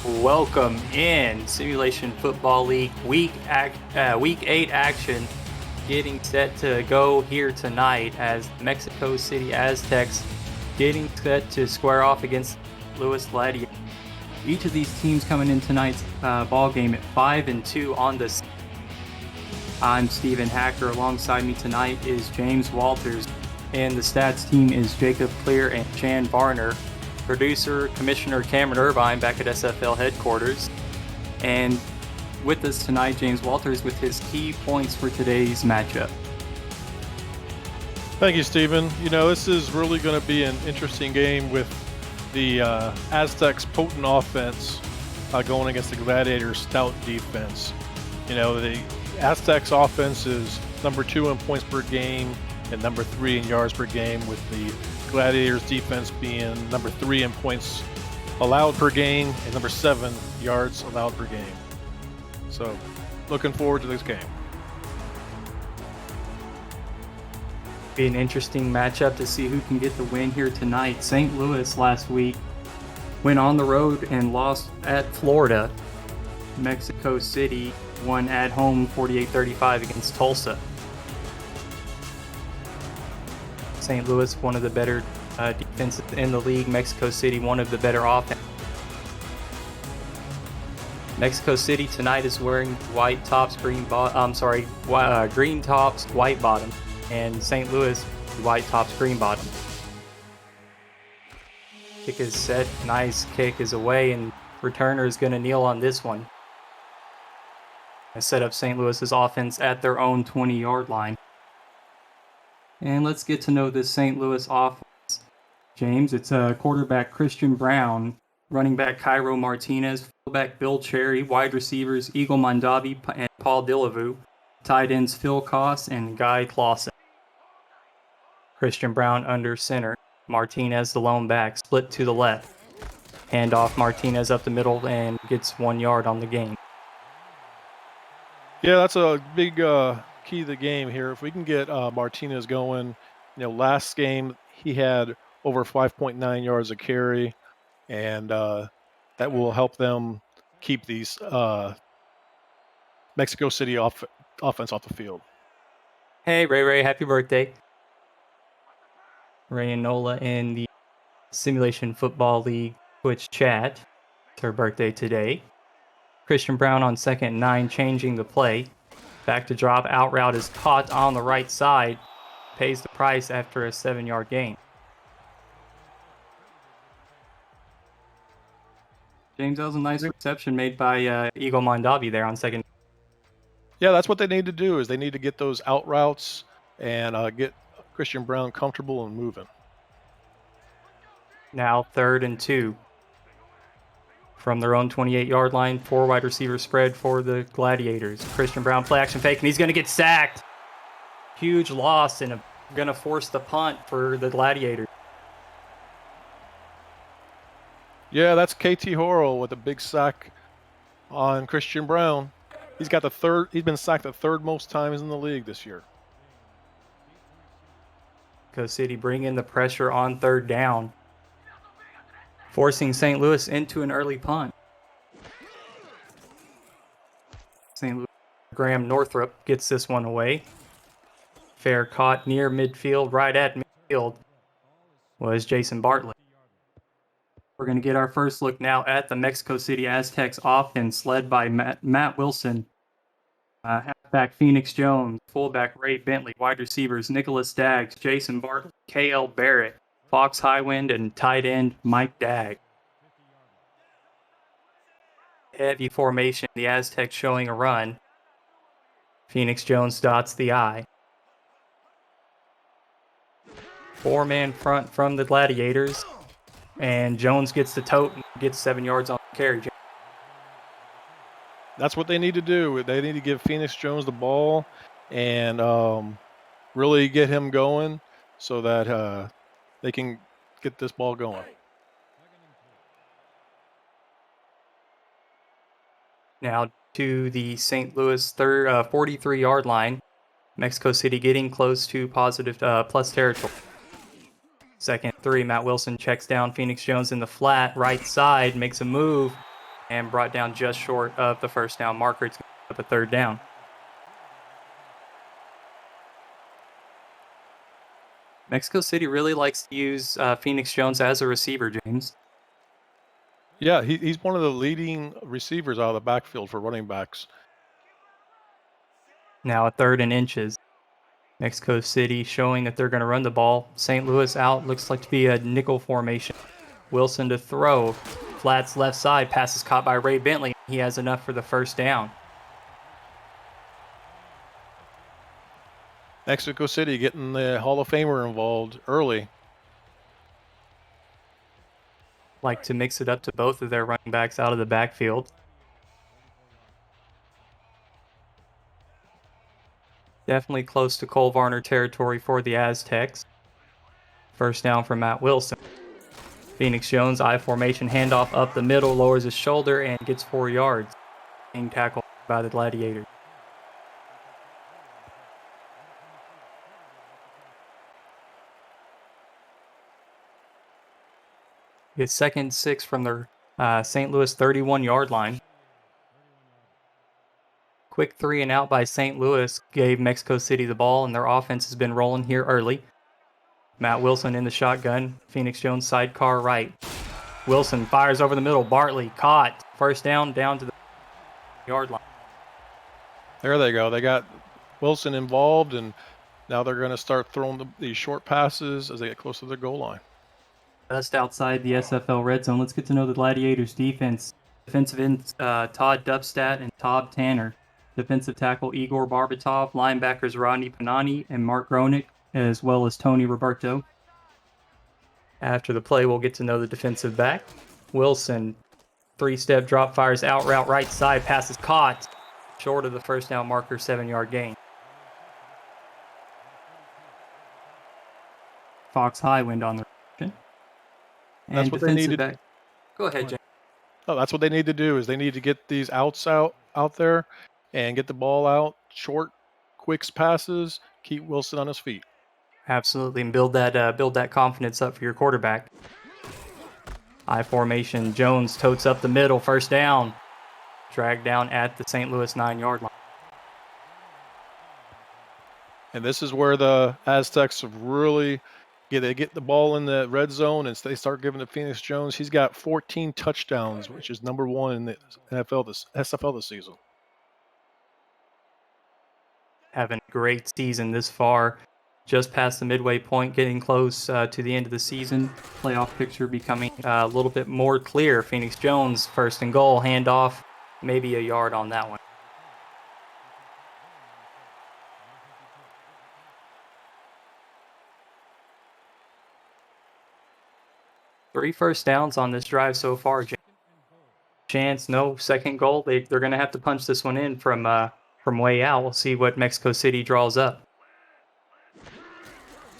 Welcome in Simulation Football League Week 8 action, getting set to go here tonight as Mexico City Aztecs getting set to square off against Louis Gladiators. Each of these teams coming in tonight's ball game at 5-2 on this. I'm Steven Hacker. Alongside me tonight is James Walters, and the stats team is Jacob Clear and Chan Varner. Producer, Commissioner Cameron Irvine back at SFL headquarters. And with us tonight, James Walters with his key points for today's matchup. Thank you, Stephen. This is really going to be an interesting game with the Aztecs' potent offense going against the Gladiators' stout defense. The Aztecs' offense is number 2 in points per game and number 3 in yards per game, with the Gladiators defense being number 3 in points allowed per game and number 7 yards allowed per game. So looking forward to this game. Be an interesting matchup to see who can get the win here tonight. St. Louis last week went on the road and lost at Florida. Mexico City won at home 48-35 against Tulsa. St. Louis, one of the better defenses in the league. Mexico City, one of the better offense. Mexico City tonight is wearing white tops, green tops, white bottom, and St. Louis white tops, green bottom. Kick is set, nice kick is away, and returner is going to kneel on this one. I set up St. Louis's offense at their own 20-yard line. And let's get to know this St. Louis offense. James, it's quarterback Christian Brown, running back Cairo Martinez, fullback Bill Cherry, wide receivers Eagle Mondavi and Paul Dillavu, tight ends Phil Koss and Guy Clausen. Christian Brown under center, Martinez the lone back, split to the left. Hand off Martinez up the middle and gets 1 yard on the game. Yeah, that's a big key to the game here. If we can get Martinez going, last game he had over 5.9 yards a carry, and that will help them keep these Mexico City offense off the field. Hey, Ray, happy birthday. Ray and Nola in the Simulation Football League Twitch chat. It's her birthday today. Christian Brown on 2nd and 9, changing the play. Back to drop, out route is caught on the right side. Pays the price after a 7-yard gain. James, that was a nice reception made by Eagle Mondavi there on second. Yeah, that's what they need to do, is they need to get those out routes and get Christian Brown comfortable and moving. Now 3rd and 2. From their own 28-yard line, 4 wide receiver spread for the Gladiators. Christian Brown play action fake, and he's going to get sacked. Huge loss, and going to force the punt for the Gladiators. Yeah, that's KT Horrell with a big sack on Christian Brown. He's been sacked the 3rd most times in the league this year. Mexico City bringing the pressure on 3rd down, forcing St. Louis into an early punt. St. Louis, Graham Northrup gets this one away. Fair caught near midfield, right at midfield, was Jason Bartlett. We're going to get our first look now at the Mexico City Aztecs offense, led by Matt Wilson, halfback Phoenix Jones, fullback Ray Bentley, wide receivers Nicholas Daggs, Jason Bartlett, K.L. Barrett, Fox Highwind, and tight end Mike Dagg. Heavy formation, the Aztecs showing a run. Phoenix Jones dots the I. 4-man front from the Gladiators, and Jones gets the tote and gets 7 yards on the carry. That's what they need to do. They need to give Phoenix Jones the ball and really get him going so that they can get this ball going. Now to the St. Louis 43-yard line. Mexico City getting close to positive plus territory. 2nd 3, Matt Wilson checks down Phoenix Jones in the flat, right side, makes a move, and brought down just short of the first down marker. It's going to be a third down. Mexico City really likes to use Phoenix Jones as a receiver, James. Yeah, he's one of the leading receivers out of the backfield for running backs. Now a 3rd and inches. Mexico City showing that they're going to run the ball. St. Louis out. Looks like to be a nickel formation. Wilson to throw. Flats left side. Passes caught by Ray Bentley. He has enough for the first down. Mexico City getting the Hall of Famer involved early. Like to mix it up to both of their running backs out of the backfield. Definitely close to Cole Varner territory for the Aztecs. First down for Matt Wilson. Phoenix Jones, I formation, handoff up the middle, lowers his shoulder, and gets 4 yards. Being tackled by the Gladiators. It's 2nd and 6 from the St. Louis 31-yard line. Quick 3 and out by St. Louis gave Mexico City the ball, and their offense has been rolling here early. Matt Wilson in the shotgun. Phoenix Jones sidecar right. Wilson fires over the middle. Bartley caught. First down to the yard line. There they go. They got Wilson involved, and now they're going to start throwing these short passes as they get close to their goal line. Just outside the SFL red zone. Let's get to know the Gladiators' defense. Defensive ends Todd Dubstat and Todd Tanner. Defensive tackle Igor Barbatov. Linebackers Rodney Panani and Mark Gronick, as well as Tony Roberto. After the play, we'll get to know the defensive back. Wilson, 3-step drop, fires out route right side, passes caught. Short of the first down marker, 7-yard gain. Fox High wind on the reception. That's what they need to do. Go ahead, James. Oh, that's what they need to do, is they need to get these outs out there and get the ball out, short, quick passes, keep Wilson on his feet. Absolutely, and build that confidence up for your quarterback. I formation, Jones totes up the middle, first down. Dragged down at the St. Louis 9-yard line. And this is where the Aztecs really they get the ball in the red zone and they start giving to Phoenix Jones. He's got 14 touchdowns, which is number 1 in the SFL this season. Having a great season this far. Just past the midway point, getting close to the end of the season. Playoff picture becoming a little bit more clear. Phoenix Jones, 1st and goal, handoff, maybe a yard on that one. Three first downs on this drive so far. Chance, no 2nd goal. They're going to have to punch this one in from way out. We'll see what Mexico City draws up.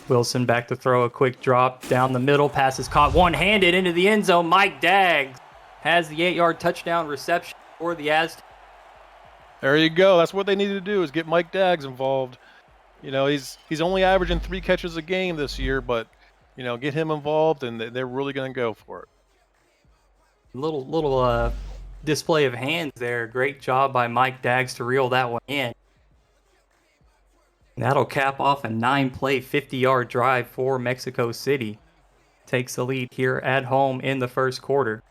Wilson back to throw, a quick drop down the middle. Pass is caught one-handed into the end zone. Mike Daggs has the 8-yard touchdown reception for the Aztecs. There you go. That's what they need to do, is get Mike Daggs involved. You know, he's only averaging 3 catches a game this year, but you know, get him involved, and they're really going to go for it. Little display of hands there. Great job by Mike Daggs to reel that one in. That'll cap off a 9-play, 50-yard drive for Mexico City. Takes the lead here at home in the first quarter.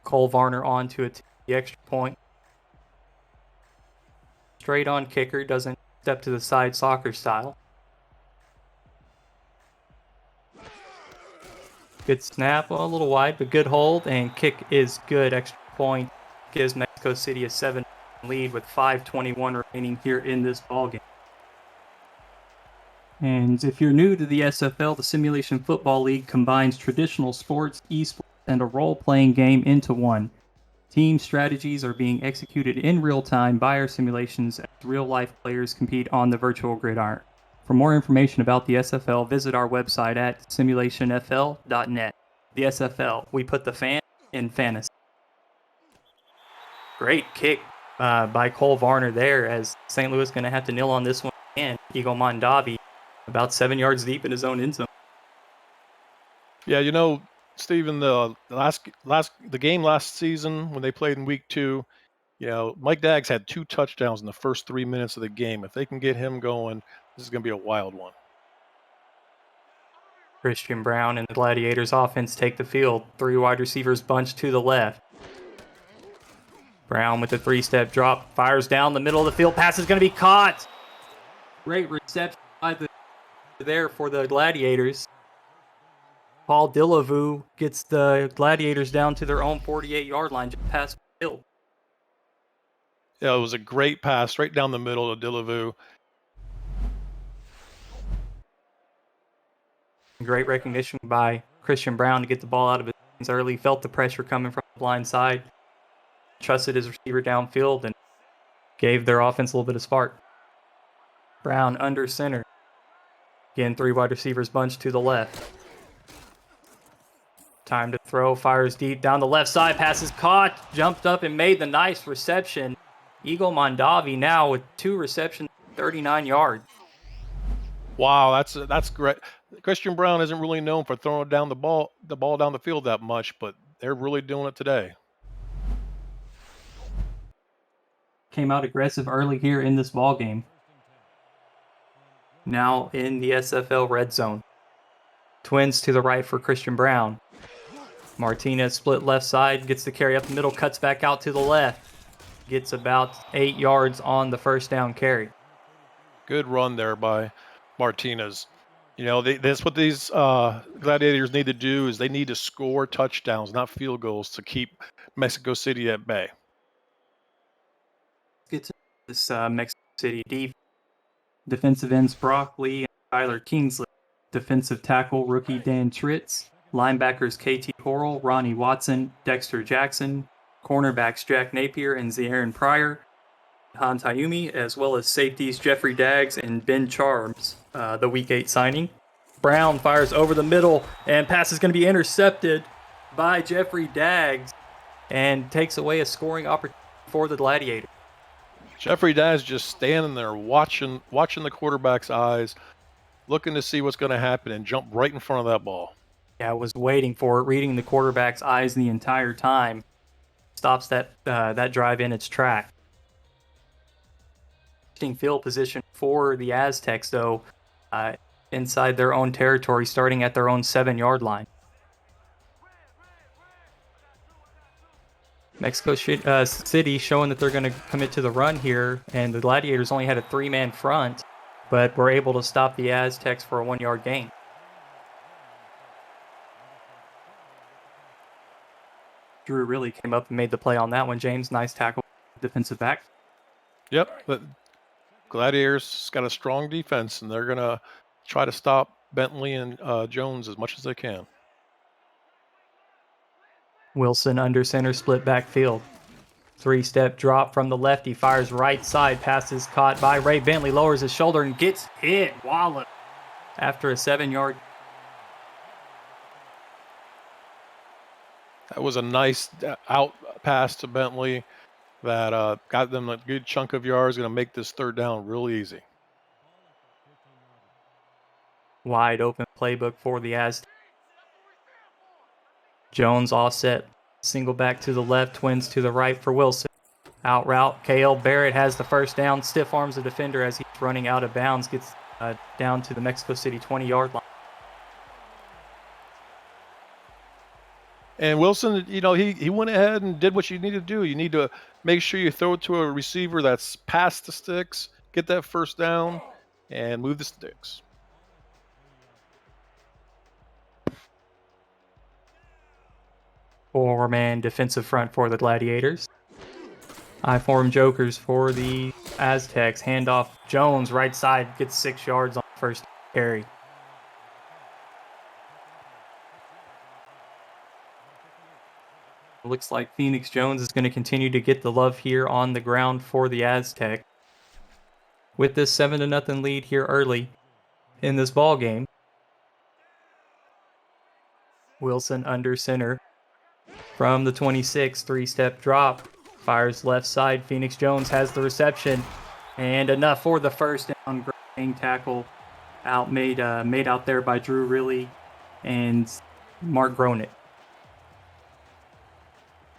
Cole Varner on to the extra point. Straight on kicker, doesn't step to the side soccer style. Good snap, a little wide, but good hold, and kick is good. Extra point gives Mexico City a 7 lead with 5:21 remaining here in this ballgame. And if you're new to the SFL, the Simulation Football League combines traditional sports, esports, and a role-playing game into one. Team strategies are being executed in real time by our simulations as real-life players compete on the virtual gridiron. For more information about the SFL, visit our website at simulationfl.net. The SFL, we put the fan in fantasy. Great kick by Cole Varner there, as St. Louis going to have to kneel on this one. And Eagle Mondavi about 7 yards deep in his own end zone. Yeah, you know, Steven, the game last season when they played in week 2, Mike Daggs had 2 touchdowns in the first 3 minutes of the game. If they can get him going, this is going to be a wild one. Christian Brown and the Gladiators offense take the field. 3 wide receivers bunch to the left. Brown with the 3-step drop, fires down the middle of the field. Pass is going to be caught. Great reception there for the Gladiators. Paul Dillevue gets the Gladiators down to their own 48-yard line, just past the field. Yeah, it was a great pass right down the middle of Dillevue. Great recognition by Christian Brown to get the ball out of his hands early. Felt the pressure coming from the blind side. Trusted his receiver downfield and gave their offense a little bit of spark. Brown under center. Again, 3 wide receivers bunched to the left. Time to throw, fires deep down the left side. Pass is caught, jumped up and made the nice reception. Eagle Mondavi now with 2 receptions, 39 yards. Wow, that's great. Christian Brown isn't really known for throwing down the ball down the field that much, but they're really doing it today. Came out aggressive early here in this ball game. Now in the SFL red zone. Twins to the right for Christian Brown. Martinez split left side, gets the carry up the middle, cuts back out to the left. Gets about 8 yards on the first down carry. Good run there by Martinez. That's what these Gladiators need to do is they need to score touchdowns, not field goals, to keep Mexico City at bay. Let's get to this Mexico City deep. Defensive ends Brock Lee and Tyler Kingsley. Defensive tackle rookie Dan Tritz. Linebackers KT Corral, Ronnie Watson, Dexter Jackson. Cornerbacks Jack Napier and Zarin Pryor. Han Tayumi, as well as safeties Jeffrey Daggs and Ben Charms, the Week 8 signing. Brown fires over the middle, and pass is going to be intercepted by Jeffrey Daggs and takes away a scoring opportunity for the Gladiators. Jeffrey Daggs just standing there watching the quarterback's eyes, looking to see what's going to happen, and jump right in front of that ball. Yeah, I was waiting for it, reading the quarterback's eyes the entire time. Stops that drive in its track. Field position for the Aztecs, though, inside their own territory, starting at their own 7-yard line. Mexico City showing that they're going to commit to the run here, and the Gladiators only had a 3-man front, but were able to stop the Aztecs for a 1-yard gain. Drew really came up and made the play on that one. James, nice tackle, defensive back. Yep, but Gladiators got a strong defense, and they're going to try to stop Bentley and Jones as much as they can. Wilson under center, split backfield. 3-step drop from the lefty, fires right side, passes caught by Ray Bentley, lowers his shoulder and gets hit. Wallop after a 7-yard. That was a nice out pass to Bentley that got them a good chunk of yards, going to make this 3rd down real easy. Wide open playbook for the Aztecs. Jones offset, single back to the left, twins to the right for Wilson. Out route, K.L. Barrett has the first down, stiff arms the defender as he's running out of bounds, gets down to the Mexico City 20-yard line. And Wilson, he went ahead and did what you need to do. You need to make sure you throw it to a receiver that's past the sticks, get that first down, and move the sticks. Four-man defensive front for the Gladiators. I-form jokers for the Aztecs. Handoff, Jones, right side, gets 6 yards on the first carry. Looks like Phoenix Jones is going to continue to get the love here on the ground for the Aztec. With this 7-0 lead here early in this ball game. Wilson under center from the 26, 3-step drop. Fires left side. Phoenix Jones has the reception. And enough for the first down. Great tackle made out there by Drew Riley and Mark Gronick.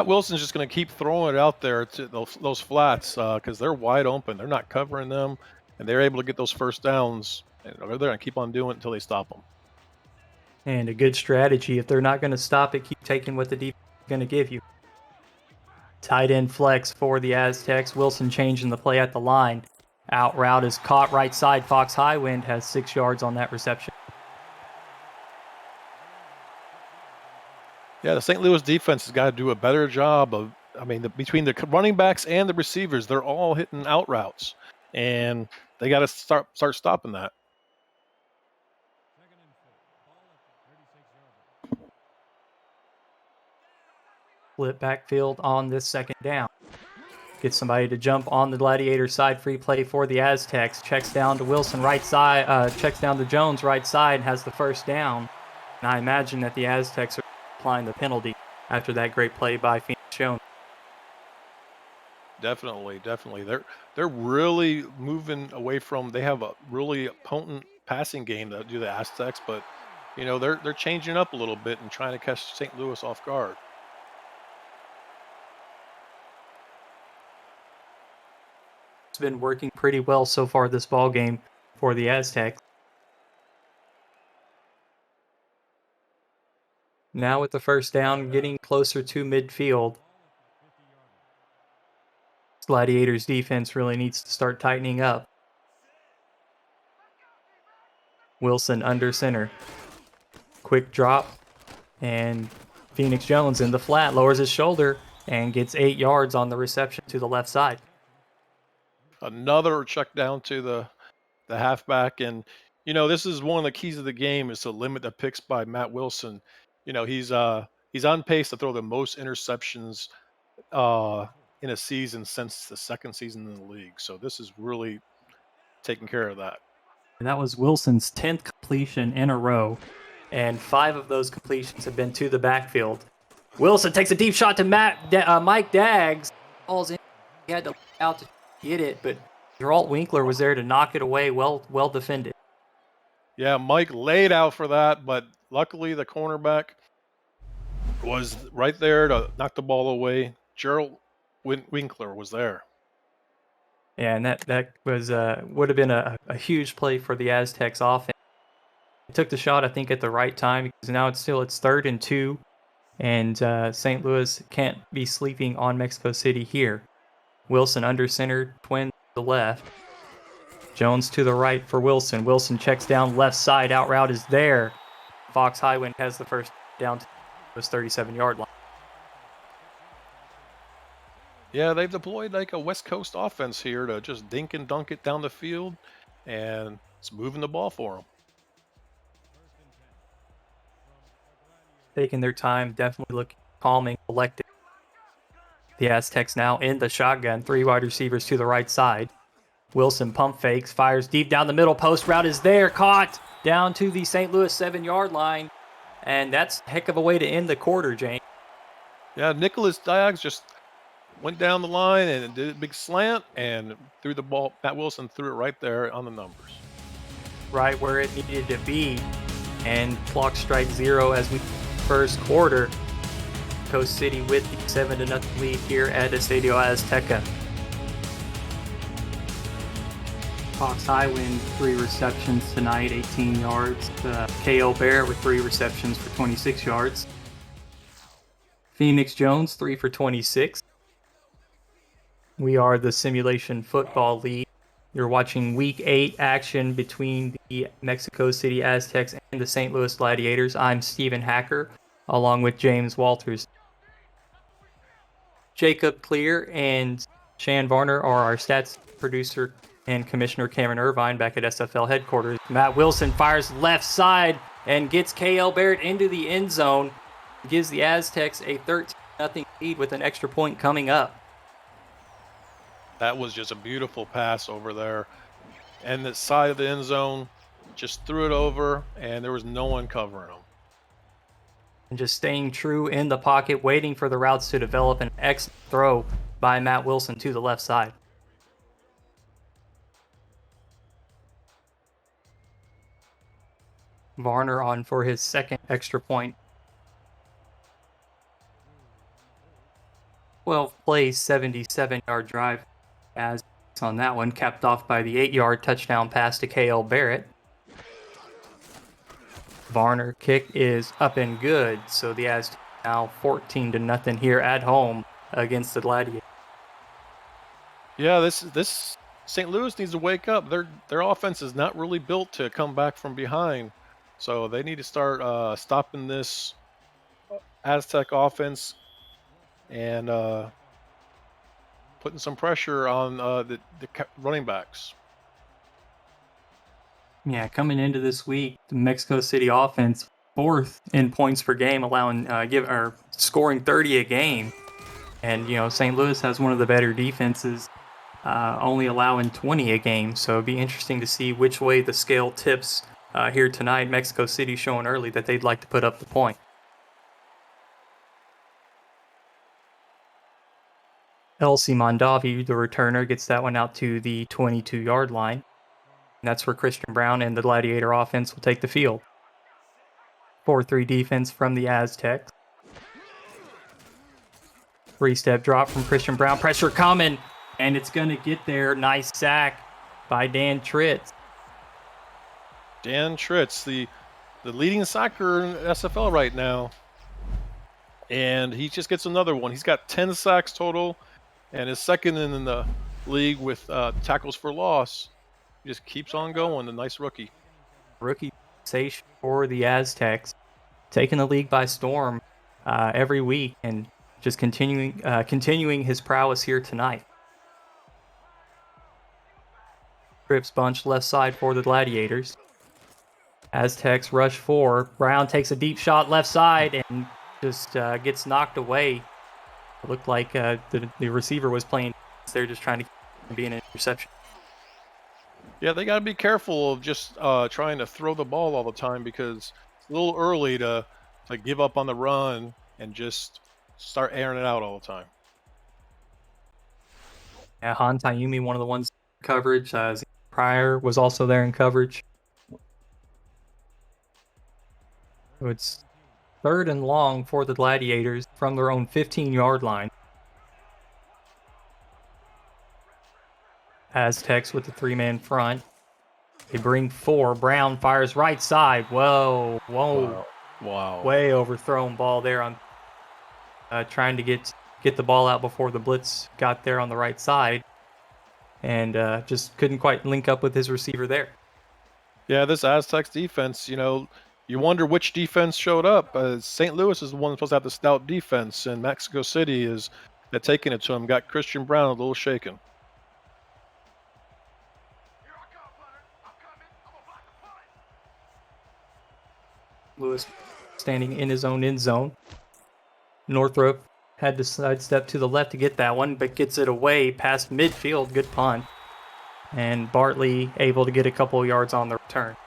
Wilson's just going to keep throwing it out there to those flats because they're wide open. They're not covering them, and they're able to get those first downs. And they're going to keep on doing it until they stop them. And a good strategy. If they're not going to stop it, keep taking what the defense is going to give you. Tight end flex for the Aztecs. Wilson changing the play at the line. Out route is caught right side. Fox Highwind has 6 yards on that reception. Yeah, the St. Louis defense has got to do a better job of, between the running backs and the receivers, they're all hitting out routes, and they got to start stopping that. Flip backfield on this second down. Get somebody to jump on the Gladiator side. Free play for the Aztecs. Checks down to Wilson right side. Checks down to Jones right side. Has the first down. And I imagine that the Aztecs are applying the penalty after that great play by Phoenix Jones. Definitely. They're really moving away from. They have a really potent passing game that do the Aztecs, but they're changing up a little bit and trying to catch St. Louis off guard. It's been working pretty well so far this ball game for the Aztecs. Now with the first down, getting closer to midfield. Gladiators defense really needs to start tightening up. Wilson under center. Quick drop. And Phoenix Jones in the flat lowers his shoulder and gets 8 yards on the reception to the left side. Another check down to the halfback, and this is one of the keys of the game is to limit the picks by Matt Wilson. He's on pace to throw the most interceptions in a season since the second season in the league. So this is really taking care of that. And that was Wilson's 10th completion in a row, and 5 of those completions have been to the backfield. Wilson takes a deep shot to Mike Daggs. Falls in. He had to out to get it, but Geralt Winkler was there to knock it away. Well defended. Yeah, Mike laid out for that, but luckily the cornerback was right there to knock the ball away. Gerald Winkler was there. Yeah, and that was would have been a huge play for the Aztecs offense. He took the shot, I think, at the right time because now it's 3rd and 2, and St. Louis can't be sleeping on Mexico City here. Wilson under center, twin to the left. Jones to the right for Wilson. Wilson checks down left side. Out route is there. Fox Highwind has the first down to his 37-yard line. Yeah, they've deployed like a West Coast offense here to just dink and dunk it down the field, and it's moving the ball for them. Taking their time, definitely looking calm and collected. The Aztecs now in the shotgun. 3 wide receivers to the right side. Wilson pump fakes, fires deep down the middle. Post route is there, caught down to the St. Louis 7-yard line. And that's a heck of a way to end the quarter, James. Yeah, Nicholas Daggs just went down the line and did a big slant and threw the ball. Matt Wilson threw it right there on the numbers. Right where it needed to be. And clock strikes 0 as we first quarter. Coast City with the 7-0 lead here at Estadio Azteca. Fox Highwind, 3 receptions tonight, 18 yards. K.O. Bear with 3 receptions for 26 yards. Phoenix Jones, 3 for 26. We are the Simulation Football League. You're watching Week 8 action between the Mexico City Aztecs and the St. Louis Gladiators. I'm Stephen Hacker, along with James Walters. Jacob Clear and Shan Varner are our stats producer, and Commissioner Cameron Irvine back at SFL headquarters. Matt Wilson fires left side and gets K.L. Barrett into the end zone. Gives the Aztecs a 13-0 lead with an extra point coming up. That was just a beautiful pass over there. And the side of the end zone, just threw it over, and there was no one covering him. And just staying true in the pocket, waiting for the routes to develop. An excellent throw by Matt Wilson to the left side. Varner on for his second extra point. 12th place 77-yard drive as on that one, capped off by the 8-yard touchdown pass to KL Barrett. Varner kick is up and good, so the Aztecs now 14-0 here at home against the Gladiators. Yeah, this St. Louis needs to wake up. Their offense is not really built to come back from behind, so they need to start stopping this Aztec offense and putting some pressure on the running backs. Yeah, coming into this week, the Mexico City offense 4th in points per game, allowing scoring 30 a game. And St. Louis has one of the better defenses, only allowing 20 a game. So it'd be interesting to see which way the scale tips here tonight. Mexico City showing early that they'd like to put up the point. Elsie Mondavi, the returner, gets that one out to the 22-yard line. And that's where Christian Brown and the Gladiator offense will take the field. 4-3 defense from the Aztecs. 3-step drop from Christian Brown. Pressure coming, and it's going to get there. Nice sack by Dan Tritz. Dan Tritz, the leading sacker in SFL right now. And he just gets another one. He's got 10 sacks total and is second in the league with tackles for loss. He just keeps on going. A nice rookie. Rookie sensation for the Aztecs, taking the league by storm every week and just continuing his prowess here tonight. Trips bunch left side for the Gladiators. Aztecs rush 4. Brown takes a deep shot left side and just gets knocked away. It looked like the receiver was playing. They're just trying to be an interception. Yeah, they got to be careful of just trying to throw the ball all the time because it's a little early to give up on the run and just start airing it out all the time. Yeah, Han Tayumi, one of the ones in coverage. Pryor was also there in coverage. So it's 3rd and long for the Gladiators from their own 15-yard line. Aztecs with the 3-man front. They bring 4. Brown fires right side. Whoa. Wow. Way overthrown ball there on trying to get the ball out before the blitz got there on the right side. And just couldn't quite link up with his receiver there. Yeah, this Aztecs defense, you wonder which defense showed up. St. Louis is the one that's supposed to have the stout defense, and Mexico City is taking it to him. Got Christian Brown a little shaken. Lewis standing in his own end zone. Northrop had to sidestep to the left to get that one, but gets it away past midfield. Good punt. And Bartley able to get a couple yards on the return.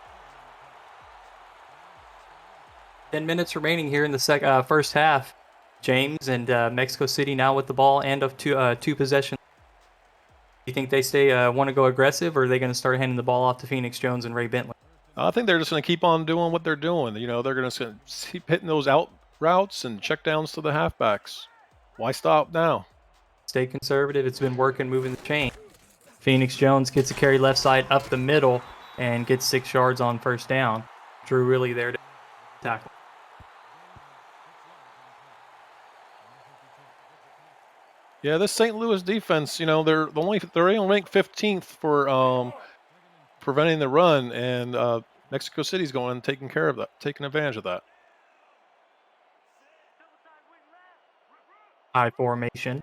10 minutes remaining here in the first half. James and Mexico City now with the ball and of two possessions. Do you think they want to go aggressive, or are they going to start handing the ball off to Phoenix Jones and Ray Bentley? I think they're just going to keep on doing what they're doing. They're going to keep hitting those out routes and check downs to the halfbacks. Why stop now? Stay conservative. It's been working, moving the chain. Phoenix Jones gets a carry left side up the middle and gets 6 yards on first down. Drew really there to tackle. Yeah, this St. Louis defense, they're only ranked 15th for preventing the run, and Mexico City's going and taking advantage of that. High formation.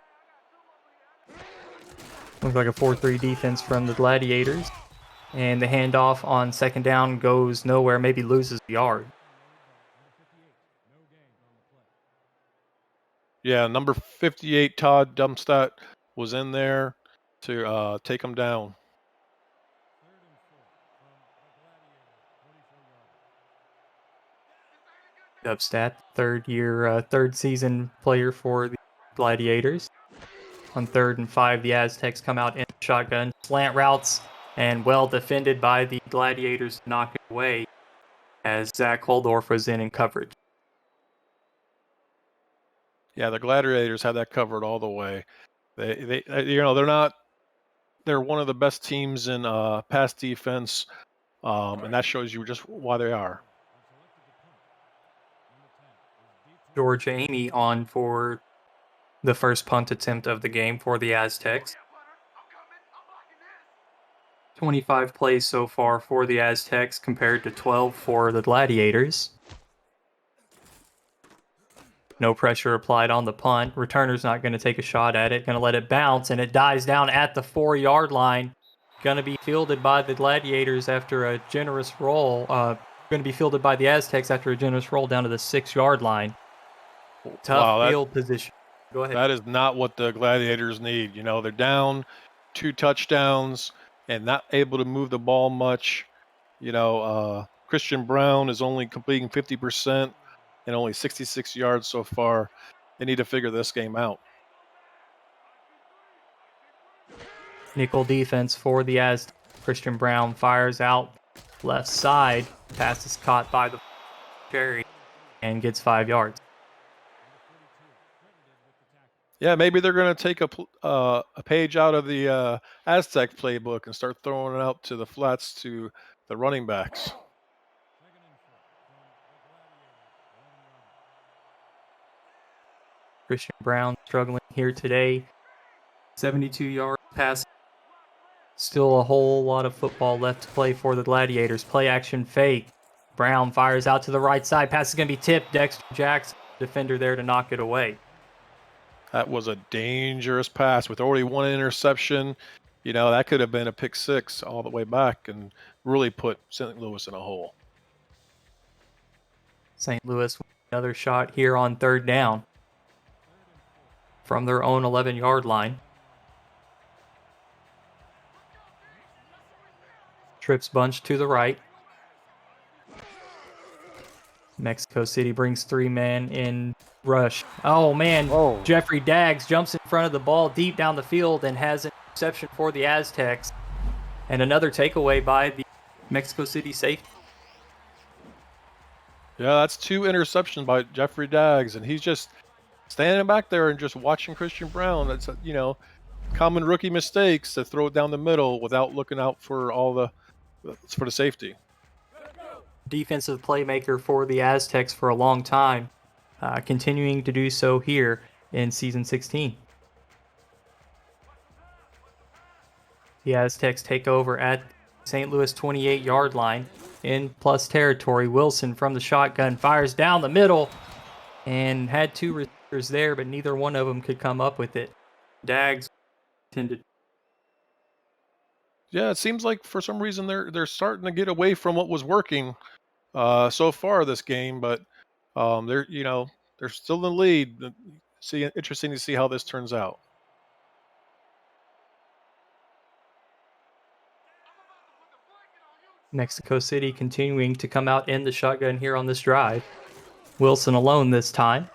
Looks like a 4-3 defense from the Gladiators. And the handoff on second down goes nowhere, maybe loses a yard. Yeah, number 58, Todd Dumpstat, was in there to take him down. Dubstat, third season player for the Gladiators. On 3rd and 5, the Aztecs come out in shotgun. Slant routes and well defended by the Gladiators to knock it away as Zach Holdorf was in coverage. Yeah, the Gladiators had that covered all the way. They're one of the best teams in pass defense, and that shows you just why they are. George Amy on for the first punt attempt of the game for the Aztecs. 25 plays so far for the Aztecs compared to 12 for the Gladiators. No pressure applied on the punt. Returner's not going to take a shot at it. Going to let it bounce, and it dies down at the 4-yard line. Going to be fielded by the Gladiators after a generous roll. Going to be fielded by the Aztecs after a generous roll down to the 6-yard line. Tough field position. Go ahead. That is not what the Gladiators need. They're down 2 touchdowns and not able to move the ball much. Christian Brown is only completing 50% and only 66 yards so far. They need to figure this game out. Nickel defense for the Aztecs. Christian Brown fires out left side. Pass is caught by the Cherry and gets 5 yards. Yeah, maybe they're going to take a page out of the Aztec playbook and start throwing it out to the flats to the running backs. Christian Brown struggling here today. 72 yards pass. Still a whole lot of football left to play for the Gladiators. Play action fake. Brown fires out to the right side. Pass is going to be tipped. Dexter Jackson, defender there to knock it away. That was a dangerous pass with already 1 interception. That could have been a pick 6 all the way back and really put St. Louis in a hole. St. Louis, another shot here on 3rd down from their own 11-yard line. Trips bunch to the right. Mexico City brings 3 men in rush. Oh, man. Oh. Jeffrey Daggs jumps in front of the ball deep down the field and has an interception for the Aztecs. And another takeaway by the Mexico City safety. Yeah, that's 2 interceptions by Jeffrey Daggs, and he's just standing back there and just watching Christian Brown. That's, common rookie mistakes to throw it down the middle without looking out for for the safety. Defensive playmaker for the Aztecs for a long time, continuing to do so here in Season 16. The Aztecs take over at St. Louis 28-yard line in plus territory. Wilson from the shotgun fires down the middle and had 2 receivers there, but neither one of them could come up with it. Daggs tended. Yeah, it seems like for some reason they're starting to get away from what was working so far this game, but they're still in the lead. Interesting to see how this turns out. Mexico City continuing to come out in the shotgun here on this drive. Wilson alone this time.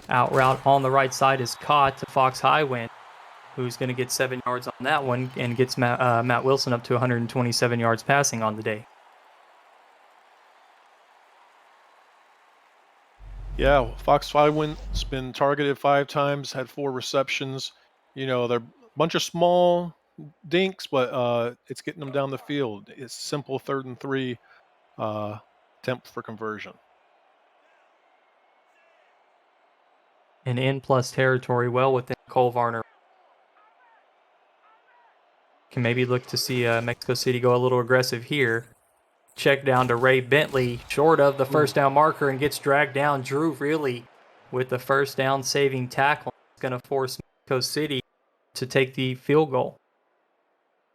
Out route on the right side is caught to Fox Highwind, who's going to get 7 yards on that one and gets Matt Wilson up to 127 yards passing on the day. Yeah, Fox Highwind's been targeted 5 times, had 4 receptions. They're a bunch of small dinks, but it's getting them down the field. It's simple 3rd and 3 attempt for conversion. And in plus territory, well within Cole Varner. Can maybe look to see Mexico City go a little aggressive here. Check down to Ray Bentley, short of the first down marker, and gets dragged down. Drew really with the first down saving tackle. It's going to force Mexico City to take the field goal.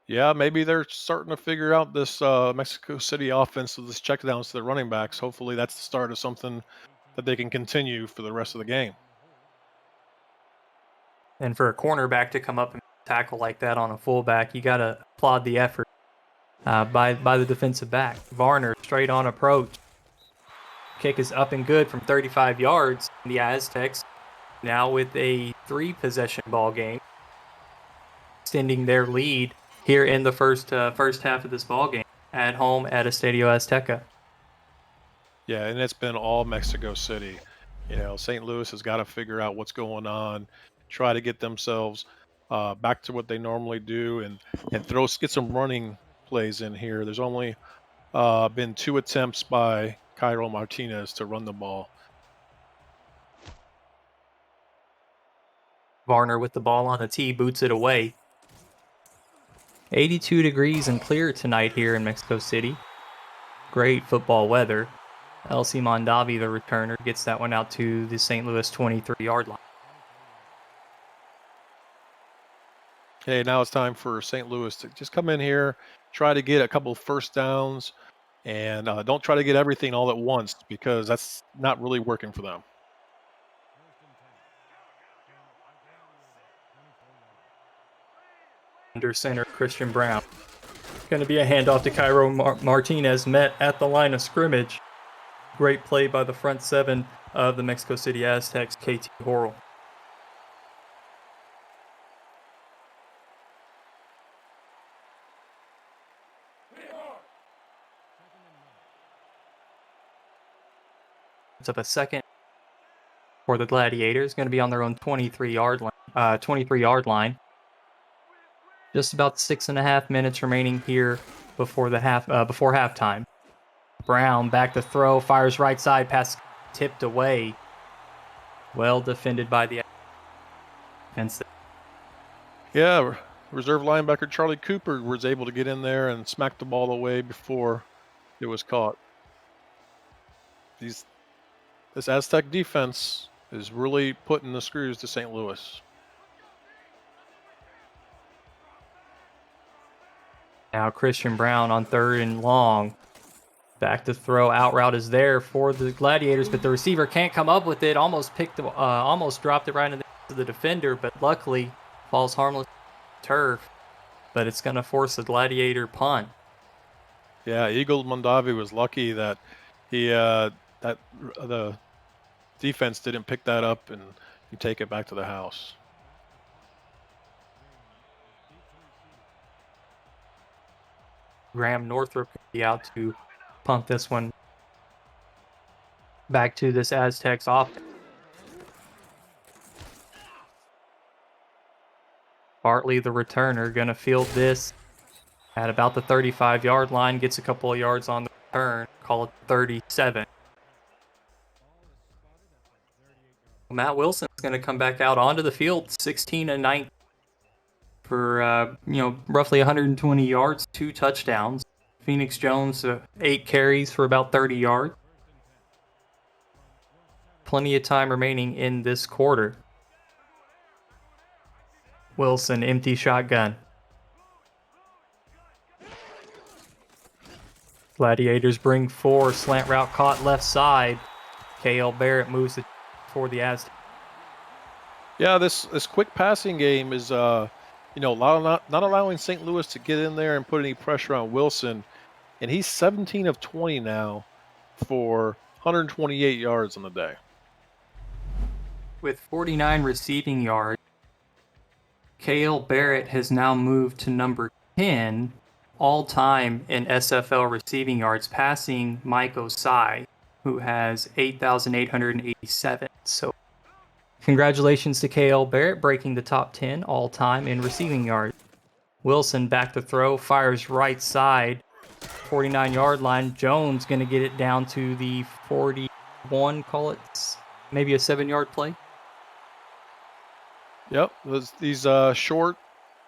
Yeah, maybe they're starting to figure out this Mexico City offense with this checkdowns to the running backs. Hopefully that's the start of something that they can continue for the rest of the game. And for a cornerback to come up and tackle like that on a fullback, you got to applaud the effort by the defensive back. Varner straight on approach. Kick is up and good from 35 yards. The Aztecs now with a 3-possession ball game, extending their lead here in the first half of this ball game at home at Estadio Azteca. Yeah, and it's been all Mexico City. You know, St. Louis has got to figure out what's going on, try to get themselves back to what they normally do, and get some running plays in here. There's only been 2 attempts by Cairo Martinez to run the ball. Varner with the ball on the tee, boots it away. 82 degrees and clear tonight here in Mexico City. Great football weather. LC Mondavi, the returner, gets that one out to the St. Louis 23-yard line. Hey, now it's time for St. Louis to just come in here, try to get a couple first downs, and don't try to get everything all at once because that's not really working for them. Under center, Christian Brown. Going to be a handoff to Cairo Martinez, met at the line of scrimmage. Great play by the front seven of the Mexico City Aztecs, KT Horrell. It's up a second for the Gladiators. Going to be on their own 23-yard line. Just about 6.5 minutes remaining here before halftime. Brown back to throw, fires right side, pass tipped away. Well defended by the defense. Yeah, reserve linebacker Charlie Cooper was able to get in there and smack the ball away before it was caught. This Aztec defense is really putting the screws to St. Louis. Now Christian Brown on 3rd and long. Back to throw, out route is there for the Gladiators, but the receiver can't come up with it. Almost dropped it right into the defender, but luckily falls harmless to turf. But it's going to force a Gladiator punt. Yeah, Eagle Mondavi was lucky that the defense didn't pick that up and take it back to the house. Graham Northrup could be out to punt this one back to this Aztecs offense. Bartley, the returner, going to field this at about the 35-yard line, gets a couple of yards on the return, call it 37. Matt Wilson's going to come back out onto the field, 16-19 for roughly 120 yards, 2 touchdowns. Phoenix Jones, 8 carries for about 30 yards. Plenty of time remaining in this quarter. Wilson, empty shotgun. Gladiators bring 4, slant route caught left side. KL Barrett moves it for the Aztecs. Yeah, this quick passing game is not allowing St. Louis to get in there and put any pressure on Wilson, and he's 17 of 20 now for 128 yards on the day. With 49 receiving yards, KL Barrett has now moved to number 10 all-time in SFL receiving yards, passing Mike Osai, who has 8,887. So congratulations to KL Barrett, breaking the top 10 all-time in receiving yards. Wilson back to throw, fires right side, 49-yard line. Jones going to get it down to the 41, call it maybe a 7-yard play. Yep, these short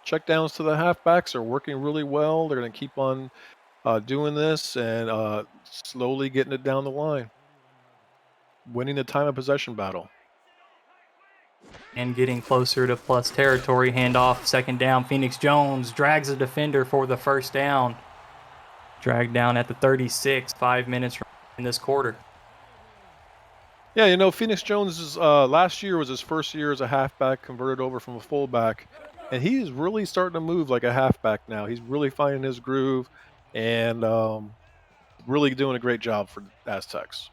checkdowns to the halfbacks are working really well. They're going to keep on doing this and slowly getting it down the line, winning the time of possession battle. And getting closer to plus territory. Handoff, second down. Phoenix Jones drags a defender for the first down. Dragged down at the 36, 5 minutes in this quarter. Yeah, Phoenix Jones last year was his first year as a halfback, converted over from a fullback, and he's really starting to move like a halfback now. He's really finding his groove and really doing a great job for Aztecs.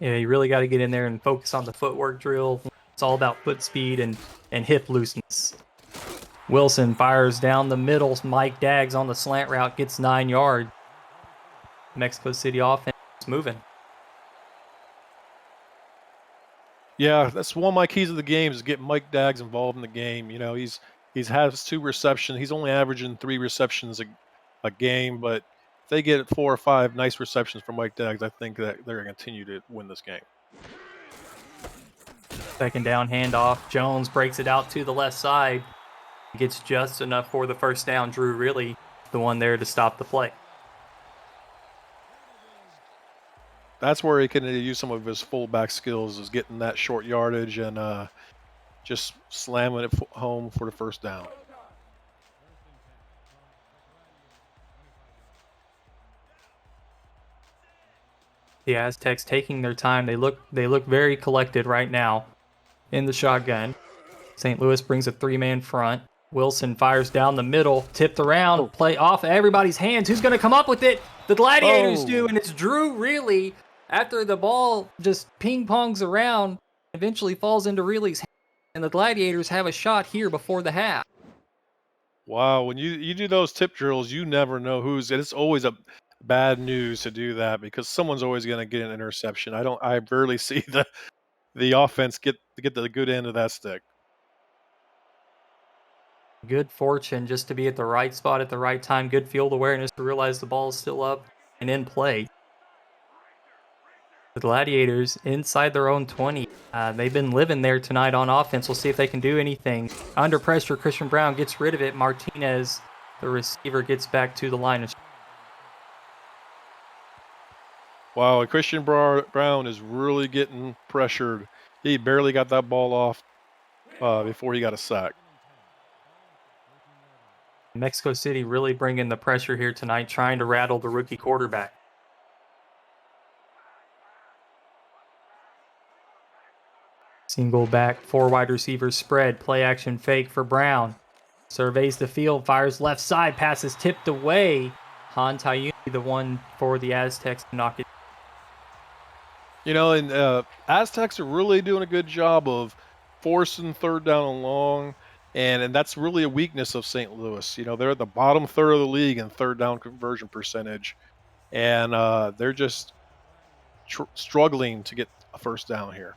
Yeah, you really got to get in there and focus on the footwork drill. It's all about foot speed and hip looseness. Wilson fires down the middle. Mike Daggs on the slant route gets 9 yards. Mexico City offense moving. Yeah, that's one of my keys of the game is get Mike Daggs involved in the game. He's has 2 receptions. He's only averaging 3 receptions a game, but if they get 4 or 5 nice receptions from Mike Daggs, I think that they're gonna continue to win this game. Second down handoff. Jones breaks it out to the left side. Gets just enough for the first down. Drew really the one there to stop the play. That's where he can use some of his fullback skills, is getting that short yardage and just slamming it home for the first down. The Aztecs taking their time. They look very collected right now in the shotgun. St. Louis brings a 3-man front. Wilson fires down the middle, tipped around, play off everybody's hands. Who's going to come up with it? The Gladiators do, and it's Drew really, after the ball just ping-pongs around, eventually falls into Reilly's hands, and the Gladiators have a shot here before the half. Wow, when you do those tip drills, you never know it's always a bad news to do that because someone's always going to get an interception. I rarely see the offense get the good end of that stick. Good fortune just to be at the right spot at the right time. Good field awareness to realize the ball is still up and in play. The Gladiators inside their own 20. They've been living there tonight on offense. We'll see if they can do anything. Under pressure, Christian Brown gets rid of it. Martinez, the receiver, gets back to the line. Wow, Christian Brown is really getting pressured. He barely got that ball off before he got a sack. Mexico City really bringing the pressure here tonight, trying to rattle the rookie quarterback. Single back, 4 wide receivers spread, play action fake for Brown. Surveys the field, fires left side, passes tipped away. Han Tayuni, the one for the Aztecs to knock it. And Aztecs are really doing a good job of forcing third down and long, and that's really a weakness of St. Louis. They're at the bottom third of the league in third down conversion percentage, and they're just struggling to get a first down here.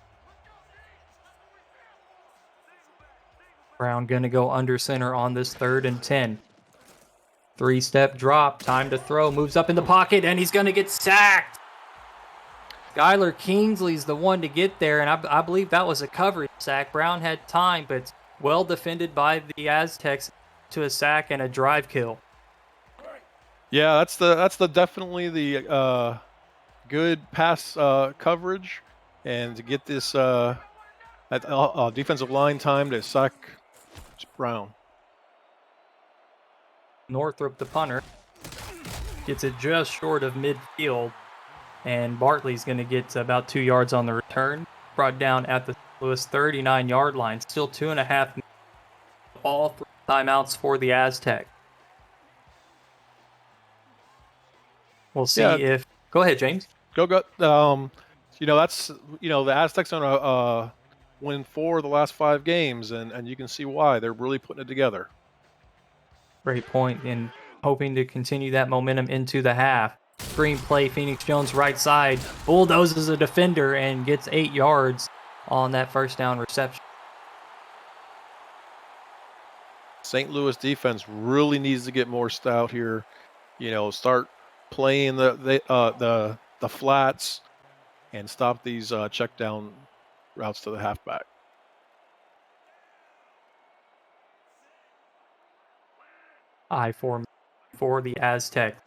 Brown going to go under center on this 3rd and 10. 3-step drop, time to throw, moves up in the pocket, and he's going to get sacked. Skylar Kingsley's the one to get there, and I believe that was a coverage sack. Brown had time, but well defended by the Aztecs to a sack and a drive kill. Yeah, that's definitely the good pass coverage, and to get this defensive line time to sack Brown. Northrop, the punter, gets it just short of midfield, and Bartley's going to get about 2 yards on the return. Brought down at the Louis 39-yard line. Still 2.5 minutes. All 3 timeouts for the Aztecs. We'll see if... Go ahead, James. Go. The Aztecs on a win 4 of the last 5 games, and you can see why. They're really putting it together. Great point, and hoping to continue that momentum into the half. Screen play, Phoenix Jones right side, bulldozes a defender and gets 8 yards on that first down reception. St. Louis defense really needs to get more stout here. Start playing the flats and stop these check down routes to the halfback. I-4 for the Aztecs.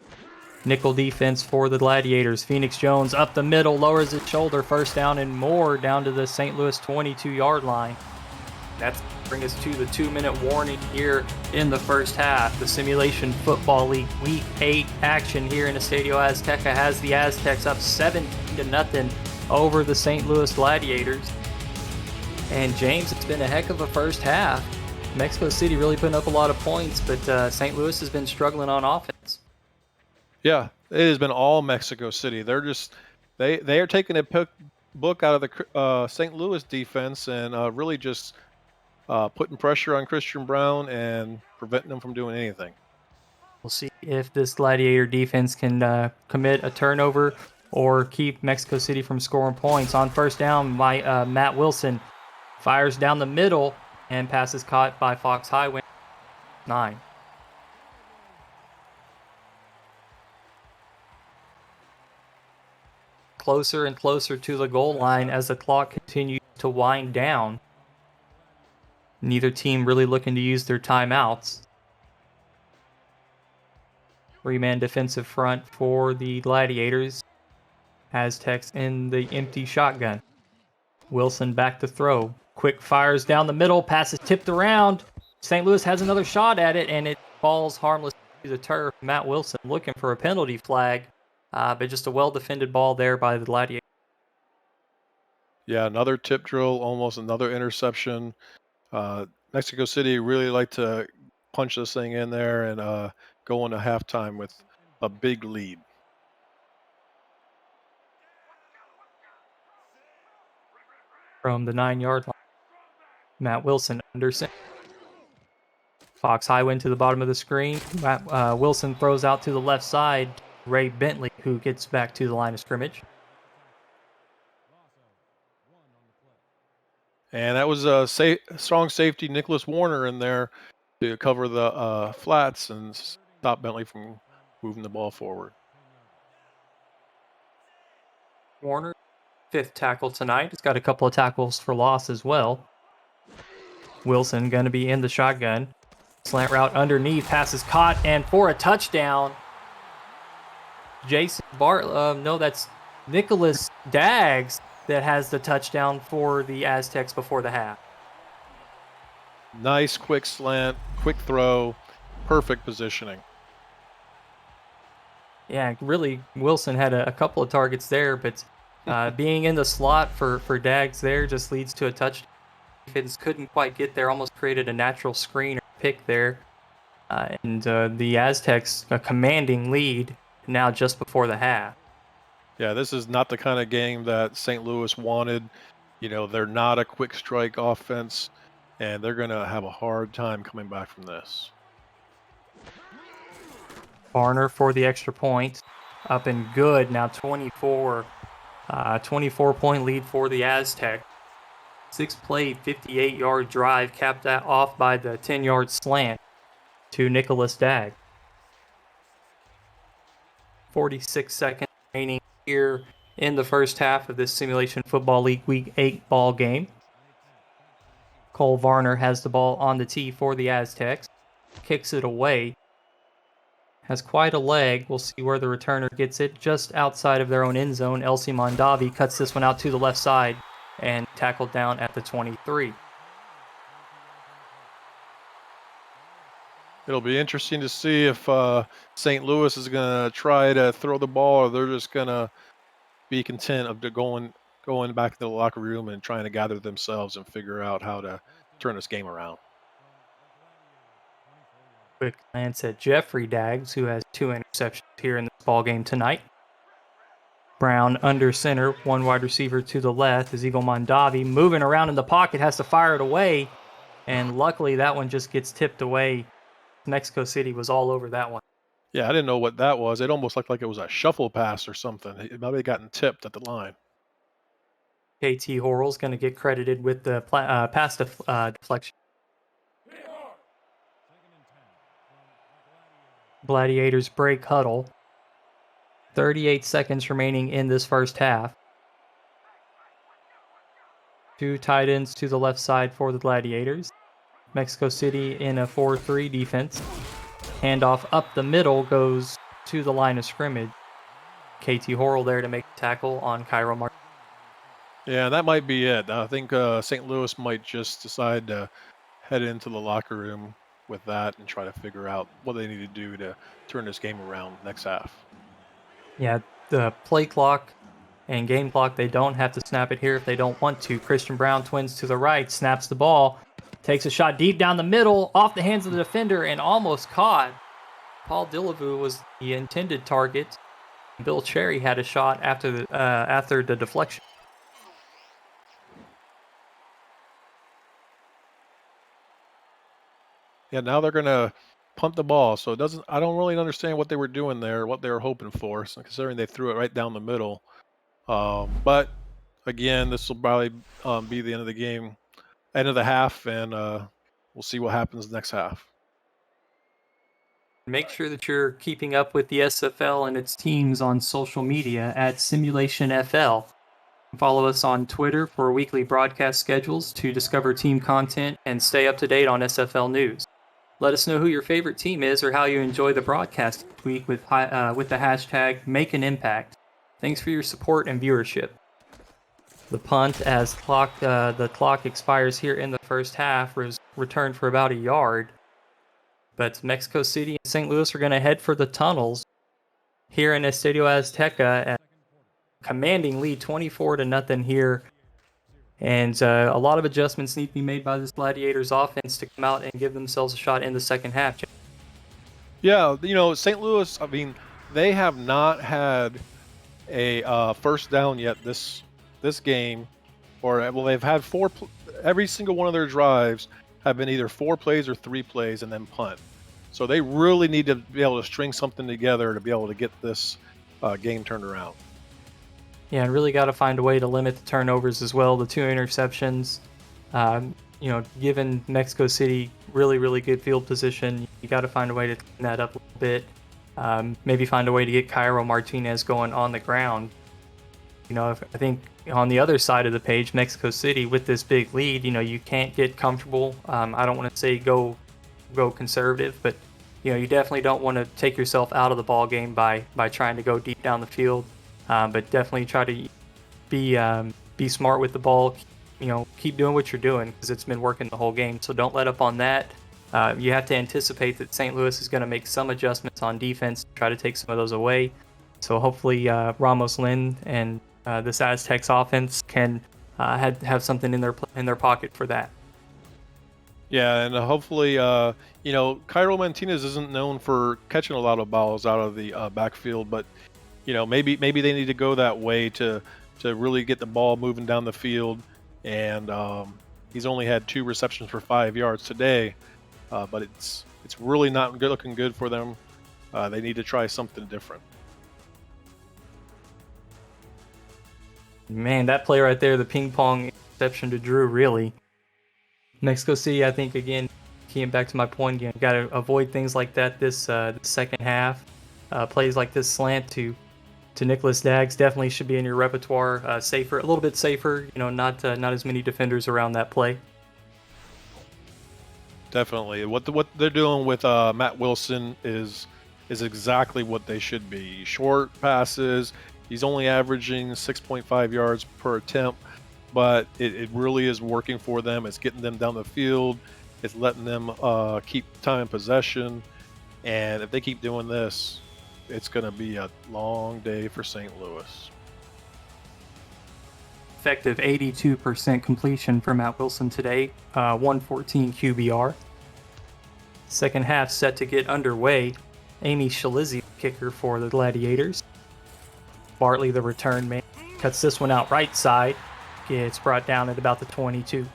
Nickel defense for the Gladiators. Phoenix Jones up the middle, lowers his shoulder, first down and more down to the St. Louis 22-yard line. That's bring us to the 2-minute warning here in the first half. The Simulation Football League Week 8 action here in Estadio Azteca has the Aztecs up 17-0 over the St. Louis Gladiators. And James, it's been a heck of a first half. Mexico City really putting up a lot of points, but St. Louis has been struggling on offense. Yeah, it has been all Mexico City. They're just they are taking a book out of the St. Louis defense and really just putting pressure on Christian Brown and preventing him from doing anything. We'll see if this Gladiator defense can commit a turnover or keep Mexico City from scoring points. On first down, Matt Wilson fires down the middle, and pass is caught by Fox Highway 9. Closer and closer to the goal line as the clock continues to wind down. Neither team really looking to use their timeouts. 3-man defensive front for the Gladiators. Aztecs in the empty shotgun. Wilson back to throw. Quick fires down the middle. Pass is tipped around. St. Louis has another shot at it, and it falls harmless to the turf. Matt Wilson looking for a penalty flag, but just a well-defended ball there by the Gladiators. Yeah, another tip drill, almost another interception. Mexico City really like to punch this thing in there and go into halftime with a big lead. From the 9-yard line, Matt Wilson under center. Fox Highwind to the bottom of the screen. Wilson throws out to the left side. Ray Bentley, who gets back to the line of scrimmage. And that was a strong safety, Nicholas Warner, in there to cover the flats and stop Bentley from moving the ball forward. Warner, 5th tackle tonight. He's got a couple of tackles for loss as well. Wilson going to be in the shotgun. Slant route underneath. Pass is caught, and for a touchdown, Jason Bartlett. No, that's Nicholas Daggs that has the touchdown for the Aztecs before the half. Nice quick slant, quick throw, perfect positioning. Yeah, really, Wilson had a couple of targets there, but being in the slot for Daggs there just leads to a touchdown. Defense couldn't quite get there, almost created a natural screen or pick there. And the Aztecs a commanding lead now just before the half. Yeah, this is not the kind of game that St. Louis wanted. You know, they're not a quick strike offense, and they're going to have a hard time coming back from this. Barner for the extra point. Up and good. Now 24-point lead for the Aztecs. 6-play, 58-yard drive, capped that off by the 10-yard slant to Nicholas Dagg. 46 seconds remaining here in the first half of this Simulation Football League Week 8 ball game. Cole Varner has the ball on the tee for the Aztecs. Kicks it away. Has quite a leg. We'll see where the returner gets it. Just outside of their own end zone, Elsie Mondavi cuts this one out to the left side and tackled down at the 23. It'll be interesting to see if St. Louis is going to try to throw the ball, or they're just going to be content of going back to the locker room and trying to gather themselves and figure out how to turn this game around. Quick glance at Jeffrey Daggs, who has 2 interceptions here in this ball game tonight. Brown under center, one wide receiver to the left is Eagle Mondavi. Moving around in the pocket, has to fire it away. And luckily that one just gets tipped away. Mexico City was all over that one. Yeah, I didn't know what that was. It almost looked like it was a shuffle pass or something. It might have gotten tipped at the line. KT Horrell's going to get credited with the pass deflection. Gladiators break huddle. 38 seconds remaining in this first half. 2 tight ends to the left side for the Gladiators. Mexico City in a 4-3 defense. Handoff up the middle goes to the line of scrimmage. KT Horrell there to make the tackle on Cairo Martinez. Yeah, that might be it. I think St. Louis might just decide to head into the locker room with that and try to figure out what they need to do to turn this game around next half. Yeah, the play clock and game clock, they don't have to snap it here if they don't want to. Christian Brown, twins to the right, snaps the ball, takes a shot deep down the middle, off the hands of the defender, and almost caught. Paul Dillevue was the intended target. Bill Cherry had a shot after the deflection. Yeah, now they're going to punt the ball. So it doesn't. I don't really understand what they were doing there, what they were hoping for, so considering they threw it right down the middle. But again, this will probably be the end of the game, end of the half, and we'll see what happens next half. Make sure that you're keeping up with the SFL and its teams on social media at Simulationfl. Follow us on Twitter for weekly broadcast schedules to discover team content and stay up to date on SFL news. Let us know who your favorite team is or how you enjoy the broadcast each week with the hashtag #MakeAnImpact. Thanks for your support and viewership. The punt, as the clock expires here in the first half, was returned for about a yard. But Mexico City and St. Louis are going to head for the tunnels here in Estadio Azteca. Commanding lead 24-0 here. And a lot of adjustments need to be made by this Gladiators offense to come out and give themselves a shot in the second half. Yeah, St. Louis, I mean, they have not had a first down yet this game, or well, they've had every single one of their drives have been either 4 plays or 3 plays and then punt. So they really need to be able to string something together to be able to get this game turned around. Yeah, and really got to find a way to limit the turnovers as well. The 2 interceptions, given Mexico City really, really good field position, you got to find a way to clean that up a little bit. Maybe find a way to get Cairo Martinez going on the ground. I think on the other side of the page, Mexico City with this big lead, you can't get comfortable. I don't want to say go conservative, but you definitely don't want to take yourself out of the ball game by trying to go deep down the field. But definitely try to be smart with the ball. Keep doing what you're doing because it's been working the whole game. So don't let up on that. You have to anticipate that St. Louis is going to make some adjustments on defense to try to take some of those away. So hopefully Ramos Lynn and this Aztecs offense can have something in their pocket for that. Yeah, and hopefully, Cairo Martinez isn't known for catching a lot of balls out of the backfield, but maybe they need to go that way to really get the ball moving down the field. And he's only had 2 receptions for 5 yards today, but it's really not looking good for them. They need to try something different. Man, that play right there, the ping pong interception to Drew, really. Mexico City, I think, again, came back to my point, got to avoid things like that this second half. Plays like this slant to Nicholas Daggs definitely should be in your repertoire. A little bit safer, not as many defenders around that play. Definitely. What they're doing with Matt Wilson is exactly what they should be. Short passes. He's only averaging 6.5 yards per attempt, but it really is working for them. It's getting them down the field. It's letting them keep time in possession. And if they keep doing this, it's going to be a long day for St. Louis. Effective 82% completion for Matt Wilson today, 114 QBR. Second half set to get underway. Amy Shalizzi, kicker for the Gladiators. Bartley, the return man, cuts this one out right side. Gets brought down at about the 22.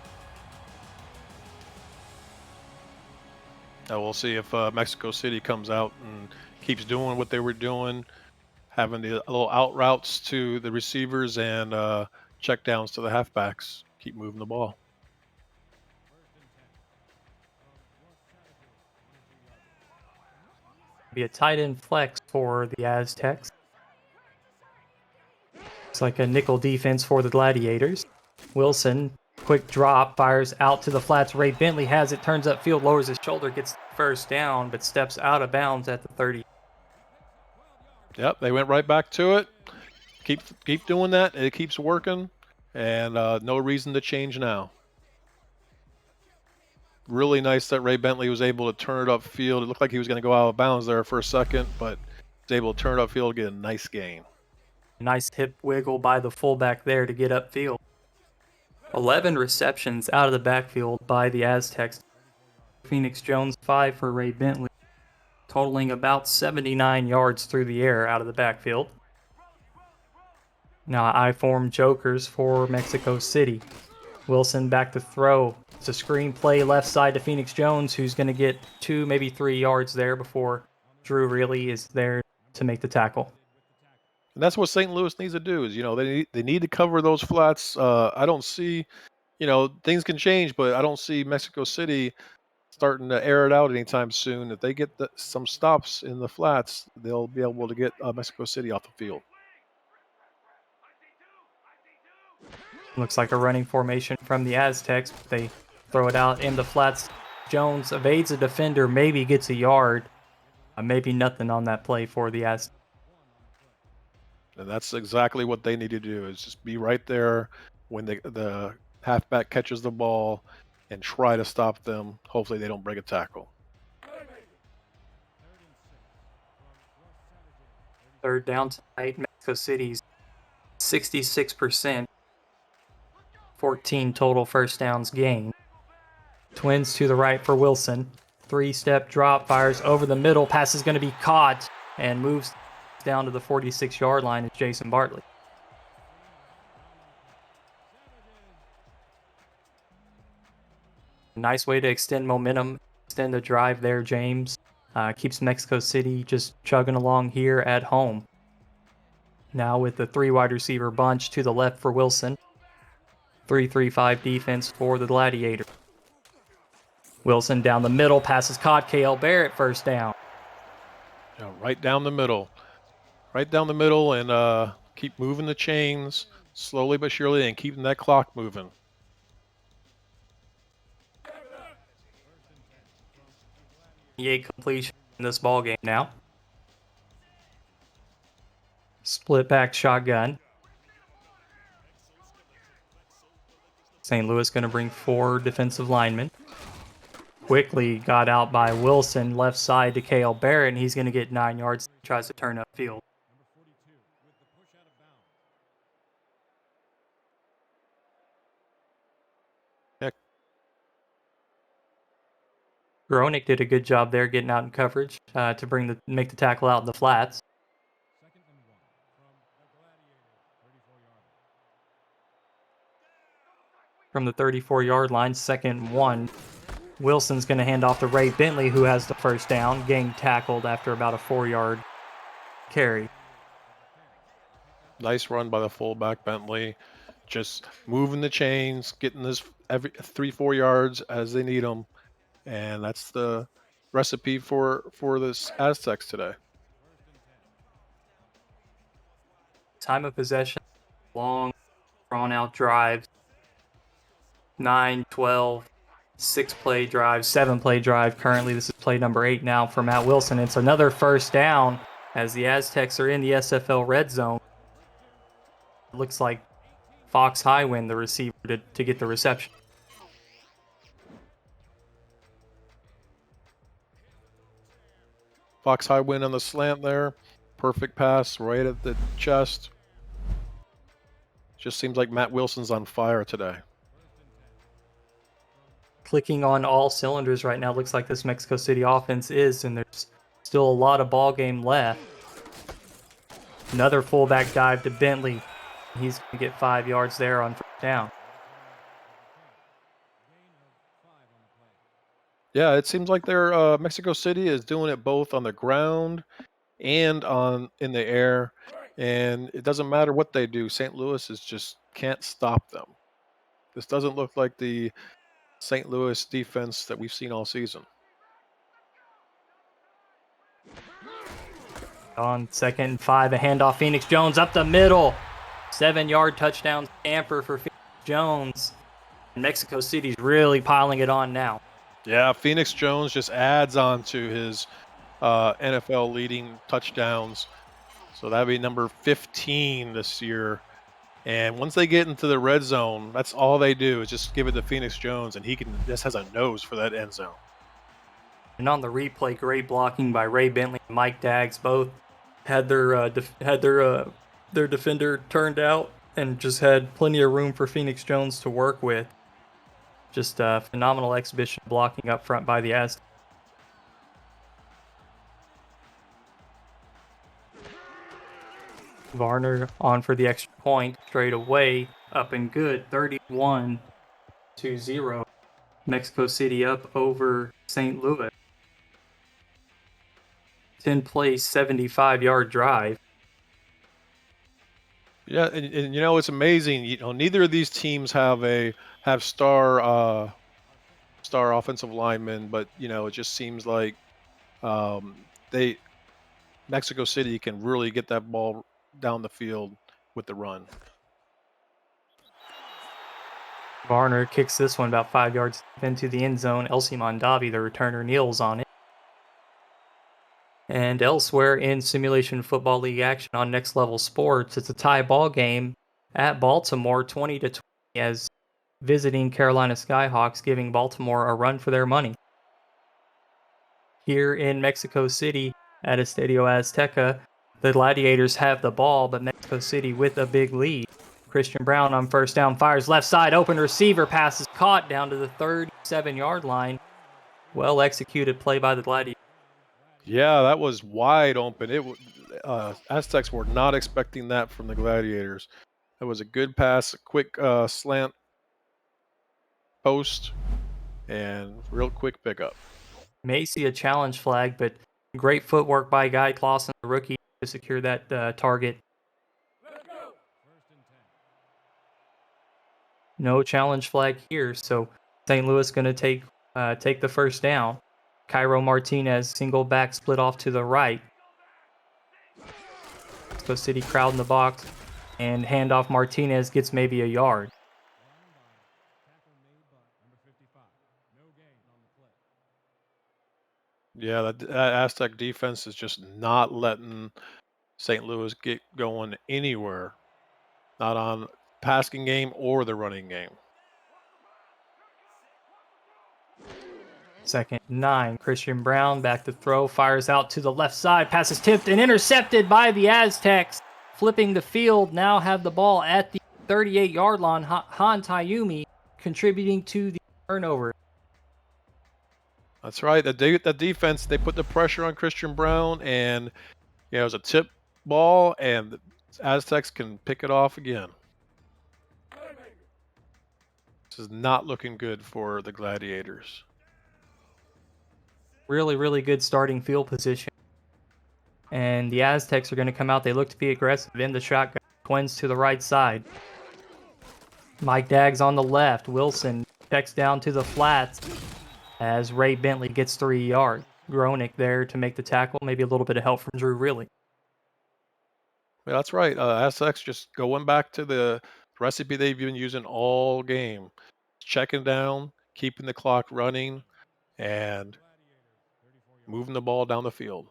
We'll see if Mexico City comes out and keeps doing what they were doing, having the little out routes to the receivers and check downs to the halfbacks. Keep moving the ball. Be a tight end flex for the Aztecs. It's like a nickel defense for the Gladiators. Wilson, quick drop, fires out to the flats. Ray Bentley has it, turns upfield, lowers his shoulder, gets the first down, but steps out of bounds at the 30. Yep, they went right back to it. Keep doing that. It keeps working, and no reason to change now. Really nice that Ray Bentley was able to turn it upfield. It looked like he was going to go out of bounds there for a second, but was able to turn it upfield and get a nice gain. Nice hip wiggle by the fullback there to get upfield. 11 receptions out of the backfield by the Aztecs. Phoenix Jones, 5 for Ray Bentley, totaling about 79 yards through the air out of the backfield. Now I form jokers for Mexico City. Wilson back to throw. It's a screen play left side to Phoenix Jones, who's going to get 2, maybe 3 yards there before Drew really is there to make the tackle. And that's what St. Louis needs to do is, they need to cover those flats. I don't see, things can change, but I don't see Mexico City starting to air it out anytime soon. If they get some stops in the flats, they'll be able to get Mexico City off the field. Looks like a running formation from the Aztecs. They throw it out in the flats. Jones evades a defender, maybe gets a yard. Maybe nothing on that play for the Aztecs. And that's exactly what they need to do is just be right there when the halfback catches the ball and try to stop them. Hopefully they don't break a tackle. Third down tonight, Mexico City's 66%. 14 total first downs gained. Twins to the right for Wilson. 3-step drop, fires over the middle. Pass is going to be caught and moves down to the 46-yard line. It's Jason Bartley. Nice way to extend momentum, extend the drive there, James. Keeps Mexico City just chugging along here at home. Now with the 3 wide receiver bunch to the left for Wilson. 3-3-5 defense for the Gladiators. Wilson down the middle, passes caught. KL Barrett first down. Yeah, right down the middle. Right down the middle and keep moving the chains slowly but surely and keeping that clock moving. Completion in this ball game now. Split back shotgun. St. Louis going to bring 4 defensive linemen. Quickly got out by Wilson, left side to KL Barrett, and he's going to get 9 yards. Tries to turn upfield. Gronick did a good job there getting out in coverage to make the tackle out in the flats. From the 34-yard line, 2nd and 1. Wilson's going to hand off to Ray Bentley, who has the first down, getting tackled after about a 4-yard carry. Nice run by the fullback Bentley. Just moving the chains, getting this every 3-4 yards as they need them. And that's the recipe for this Aztecs today. Time of possession, long, drawn-out drives. 9, 12, 6-play drive, 7-play drive. Currently, this is play number 8 now for Matt Wilson. It's another first down as the Aztecs are in the SFL red zone. It looks like Fox Highwind, the receiver, to get the reception. Fox Highwind on the slant there. Perfect pass right at the chest. Just seems like Matt Wilson's on fire today. Clicking on all cylinders right now. Looks like this Mexico City offense is, and there's still a lot of ball game left. Another fullback dive to Bentley. He's going to get 5 yards there on first down. Yeah, it seems like their Mexico City is doing it both on the ground and in the air, and it doesn't matter what they do. St. Louis just can't stop them. This doesn't look like the St. Louis defense that we've seen all season. On 2nd and 5, a handoff. Phoenix Jones up the middle. 7-yard touchdown scamper for Phoenix Jones. And Mexico City's really piling it on now. Yeah, Phoenix Jones just adds on to his NFL leading touchdowns. So that'd be number 15 this year. And once they get into the red zone, that's all they do is just give it to Phoenix Jones, and he just has a nose for that end zone. And on the replay, great blocking by Ray Bentley and Mike Daggs. Both had their defender turned out and just had plenty of room for Phoenix Jones to work with. Just a phenomenal exhibition blocking up front by the Aztecs. Varner on for the extra point straight away, up and good, 31-0. Mexico City up over St. Louis. 10-play, 75-yard drive. Yeah, and it's amazing. Neither of these teams have star offensive linemen, but it just seems like they Mexico City can really get that ball down the field with the run. Varner kicks this one about 5 yards into the end zone. Elsie Mondavi, the returner, kneels on it. And elsewhere in Simulation Football League action on Next Level Sports, it's a tie ball game at Baltimore, 20-20, as visiting Carolina Skyhawks, giving Baltimore a run for their money. Here in Mexico City at Estadio Azteca, the Gladiators have the ball, but Mexico City with a big lead. Christian Brown on first down fires left side, open receiver, pass is caught down to the 37-yard line. Well executed play by the Gladiators. Yeah, that was wide open. Aztecs were not expecting that from the Gladiators. It was a good pass, a quick slant post, and real quick pickup. May see a challenge flag, but great footwork by Guy Clausen, the rookie, to secure that target. No challenge flag here, so St. Louis going to take the first down. Cairo Martinez, single back split off to the right. Mexico City crowd in the box, and handoff Martinez gets maybe a yard. Yeah, that Aztec defense is just not letting St. Louis get going anywhere, not on passing game or the running game. 2nd and 9. Christian Brown back to throw, fires out to the left side, passes tipped and intercepted by the Aztecs. Flipping the field, now have the ball at the 38-yard line. Han Tayumi contributing to the turnover. That's right. The defense, they put the pressure on Christian Brown, and it was a tip ball, and the Aztecs can pick it off again. This is not looking good for the Gladiators. Really, really good starting field position. And the Aztecs are going to come out. They look to be aggressive in the shotgun. Twins to the right side. Mike Daggs on the left. Wilson checks down to the flats as Ray Bentley gets 3 yards. Gronick there to make the tackle. Maybe a little bit of help from Drew Riley. Yeah, that's right. Aztecs just going back to the recipe they've been using all game. Checking down, keeping the clock running, and moving the ball down the field.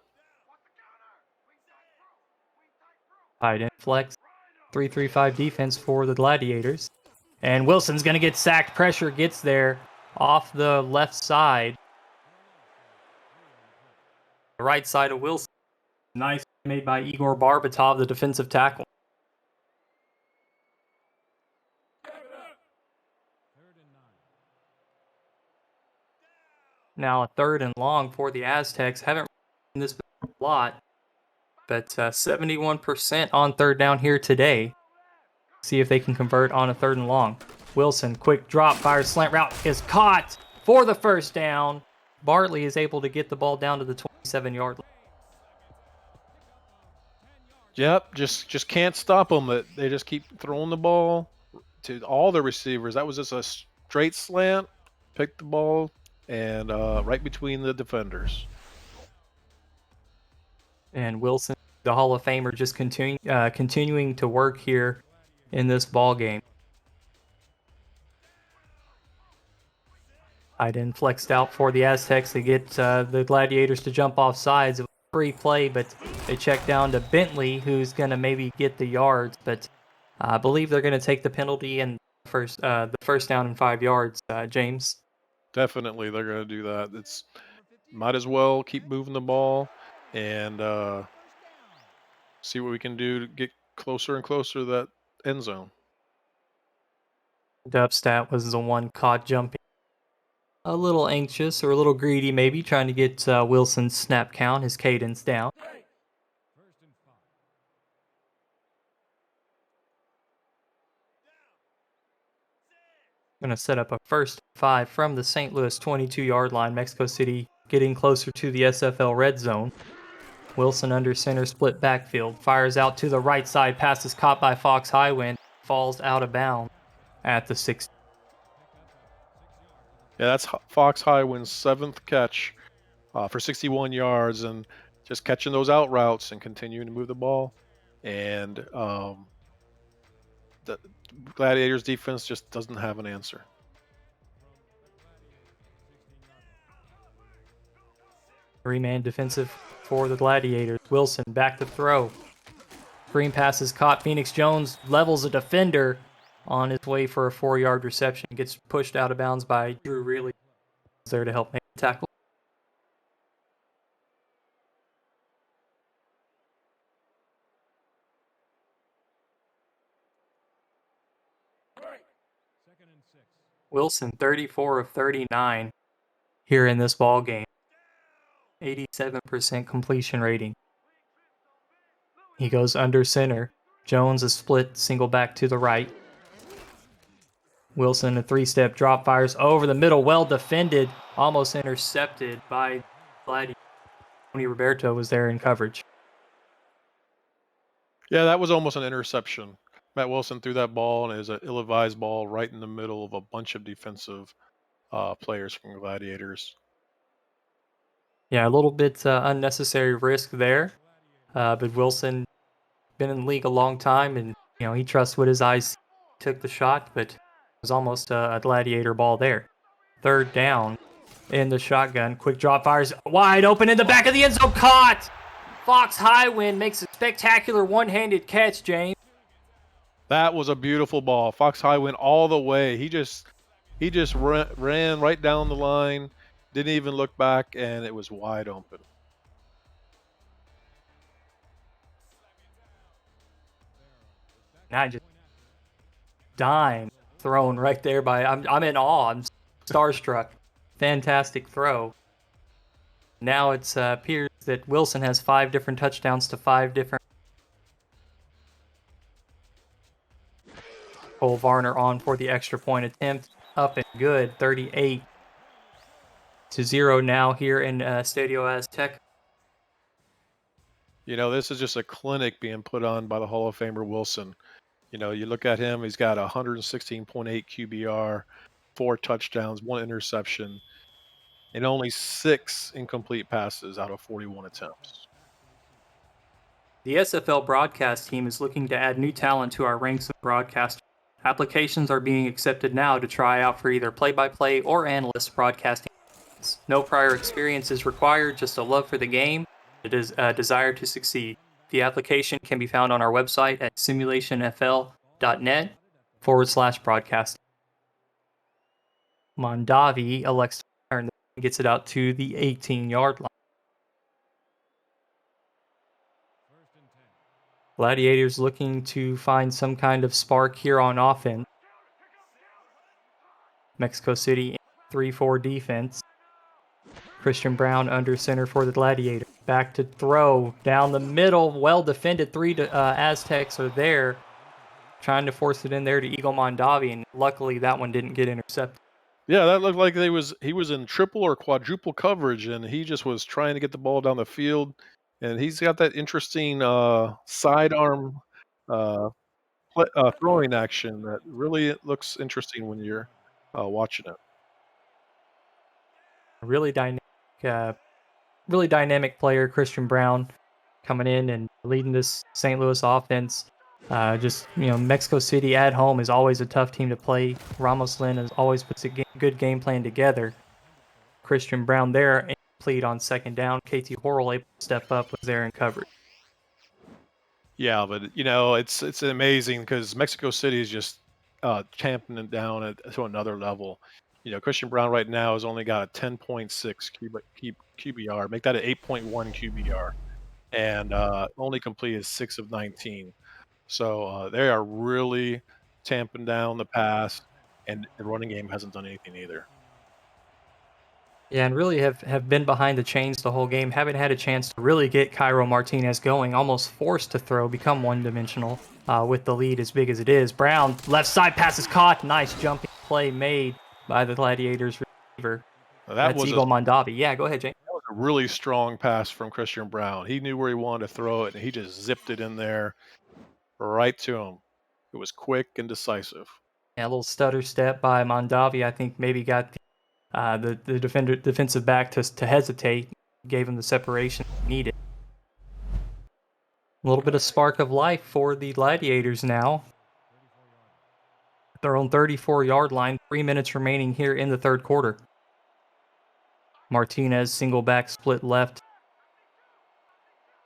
Tight end flex. 3-3-5 defense for the Gladiators. And Wilson's going to get sacked. Pressure gets there off the left side. The right side of Wilson. Nice made by Igor Barbatov, the defensive tackle. Now a 3rd and long for the Aztecs. Haven't seen this a lot, but 71% on 3rd down here today. See if they can convert on a 3rd and long. Wilson, quick drop, fires slant route, is caught for the first down. Bartley is able to get the ball down to the 27-yard line. Yep, just can't stop them. They just keep throwing the ball to all the receivers. That was just a straight slant, picked the ball, and right between the defenders. And Wilson, the Hall of Famer, just continuing to work here in this ball game. Tight end flexed out for the Aztecs to get the Gladiators to jump off sides. It was a free play, but they check down to Bentley, who's going to maybe get the yards. But I believe they're going to take the penalty and the first down and 5 yards, James. Definitely, they're going to do that. It's might as well keep moving the ball and see what we can do to get closer and closer to that end zone. Dubstat was the one caught jumping. A little anxious or a little greedy, maybe, trying to get Wilson's snap count, his cadence down. Going to set up a first 5 from the St. Louis 22-yard line. Mexico City getting closer to the SFL red zone. Wilson under center, split backfield. Fires out to the right side. Pass is caught by Fox Highwind. Falls out of bounds at the 6. Yeah, that's Fox Highwind's 7th catch for 61 yards, and just catching those out routes and continuing to move the ball. And the Gladiators defense just doesn't have an answer. Three-man defensive for the Gladiators. Wilson back to throw. Screen pass is caught. Phoenix Jones levels a defender on his way for a 4-yard reception. Gets pushed out of bounds by Drew Reilly. There to help make the tackle. Wilson 34 of 39 here in this ball game. 87% completion rating. He goes under center. Jones is split single back to the right. Wilson a 3-step drop, fires over the middle, well defended, almost intercepted by Gladiator. Tony Roberto was there in coverage. Yeah, that was almost an interception. Matt Wilson threw that ball, and it was an ill-advised ball right in the middle of a bunch of defensive players from Gladiators. Yeah, a little bit unnecessary risk there, but Wilson been in the league a long time, and he trusts what his eyes took the shot, but it was almost a Gladiator ball there. 3rd down in the shotgun. Quick drop, fires wide open in the back of the end zone. Caught! Fox Highwind makes a spectacular one-handed catch, James. That was a beautiful ball. Fox Highwind all the way. He just ran right down the line, didn't even look back, and it was wide open. Now just dime thrown right there by I'm in awe. I'm starstruck. Fantastic throw. Now it appears that Wilson has 5 different touchdowns to 5 different. Cole Varner on for the extra point attempt. Up and good. 38-0 now here in Estadio Aztec. This is just a clinic being put on by the Hall of Famer Wilson. You look at him, he's got 116.8 QBR, 4 touchdowns, 1 interception, and only 6 incomplete passes out of 41 attempts. The SFL broadcast team is looking to add new talent to our ranks of broadcasters. Applications are being accepted now to try out for either play-by-play or analyst broadcasting. No prior experience is required, just a love for the game. It is a desire to succeed. The application can be found on our website at simulationfl.net/broadcasting. Mondavi elects to turn and gets it out to the 18-yard line. Gladiators looking to find some kind of spark here on offense. Mexico City 3-4 defense. Christian Brown under center for the Gladiator. Back to throw down the middle. Well defended. 3 Aztecs are there. Trying to force it in there to Eagle Mondavi, and luckily that one didn't get intercepted. Yeah, that looked like he was in triple or quadruple coverage, and he just was trying to get the ball down the field. And he's got that interesting sidearm throwing action that really looks interesting when you're watching it. Really dynamic player, Christian Brown, coming in and leading this St. Louis offense. Mexico City at home is always a tough team to play. Ramos Lynn always puts a good game plan together. Christian Brown there, incomplete on 2nd down. KT Horrell able to step up, was there in coverage. Yeah, but it's amazing because Mexico City is just tamping it down to another level. Christian Brown right now has only got a 10.6 QBR, make that an 8.1 QBR, and only completed 6 of 19. So they are really tamping down the pass, and the running game hasn't done anything either. Yeah, and really have been behind the chains the whole game. Haven't had a chance to really get Cairo Martinez going. Almost forced to throw, become one-dimensional with the lead as big as it is. Brown, left side pass is caught. Nice jumping play made by the Gladiators receiver. That That's was Eagle Mondavi. Yeah, go ahead, Jane. a really strong pass from Christian Brown. He knew where he wanted to throw it, and he just zipped it in there right to him. It was quick and decisive. Yeah, a little stutter step by Mondavi. I think maybe got the defensive back to hesitate, gave him the separation needed. A little bit of spark of life for the Gladiators now. Their own 34-yard line, 3 minutes remaining here in the third quarter. Martinez, single back split left.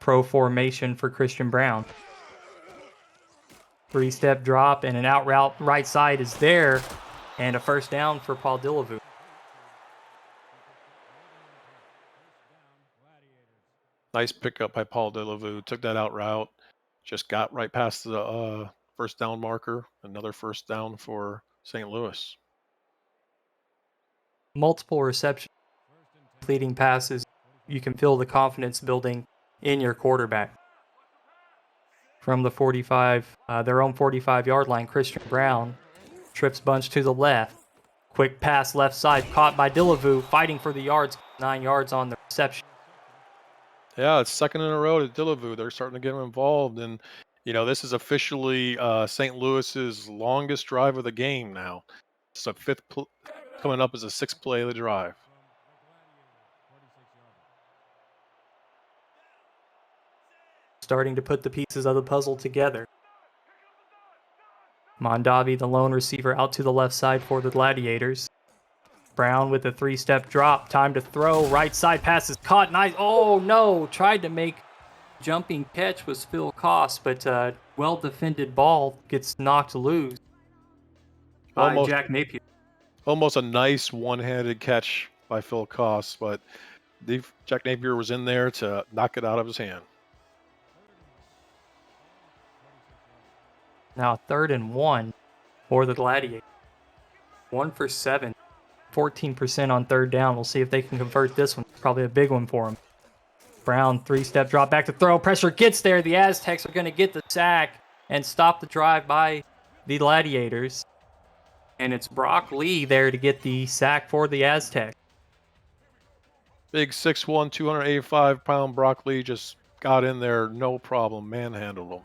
Pro formation for Christian Brown. 3-step drop and an out route right side is there. And a first down for Paul Delavu. Nice pickup by Paul Delavu. Took that out route. Just got right past the first down marker. Another first down for St. Louis. Multiple receptions, completing passes. You can feel the confidence building in your quarterback. From the 45, their own 45-yard line, Christian Brown trips bunch to the left. Quick pass left side, caught by Delavu, fighting for the yards, 9 yards on the reception. Yeah, it's second in a row to Delavu. They're starting to get him involved. And, this is officially St. Louis's longest drive of the game now. It's a coming up as a sixth play of the drive. Starting to put the pieces of the puzzle together. Mondavi, the lone receiver, out to the left side for the Gladiators. Brown with a 3-step drop. Time to throw. Right side pass is caught. Nice. Oh, no. Tried to make jumping catch was Phil Koss, but well-defended ball gets knocked loose by Jack Napier. Almost a nice one-handed catch by Phil Koss, but Jack Napier was in there to knock it out of his hand. Now 3rd and 1 for the Gladiators. 1 for 7. 14% on third down. We'll see if they can convert this one. It's probably a big one for them. Brown, 3-step drop back to throw. Pressure gets there. The Aztecs are going to get the sack and stop the drive by the Gladiators. And it's Brock Lee there to get the sack for the Aztecs. Big 6'1", 285-pound Brock Lee just got in there, no problem, manhandled him.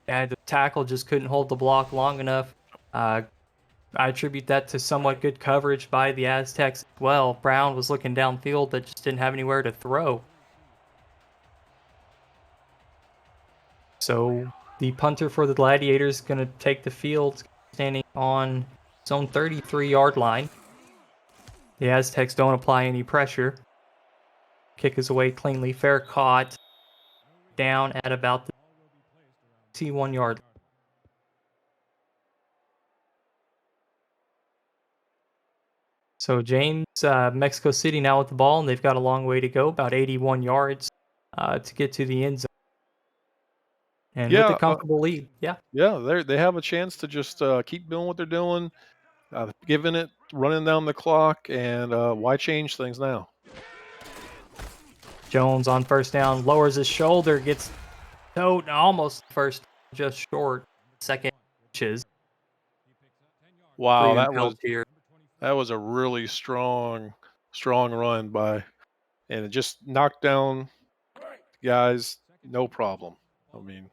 And the tackle just couldn't hold the block long enough. I attribute that to somewhat good coverage by the Aztecs as well. Brown was looking downfield but just didn't have anywhere to throw. So the punter for the Gladiators is going to take the field, standing on his own 33-yard line. The Aztecs don't apply any pressure. Kick is away cleanly. Fair caught. Down at about the T1-yard line. So James, Mexico City now with the ball, and they've got a long way to go, about 81 yards to get to the end zone. And with a comfortable lead, Yeah, they have a chance to just keep doing what they're doing, running down the clock, and why change things now? Jones on first down, lowers his shoulder, gets towed, almost first, just short, second inches. Wow, that was a really strong run and it just knocked down guys, no problem. I mean,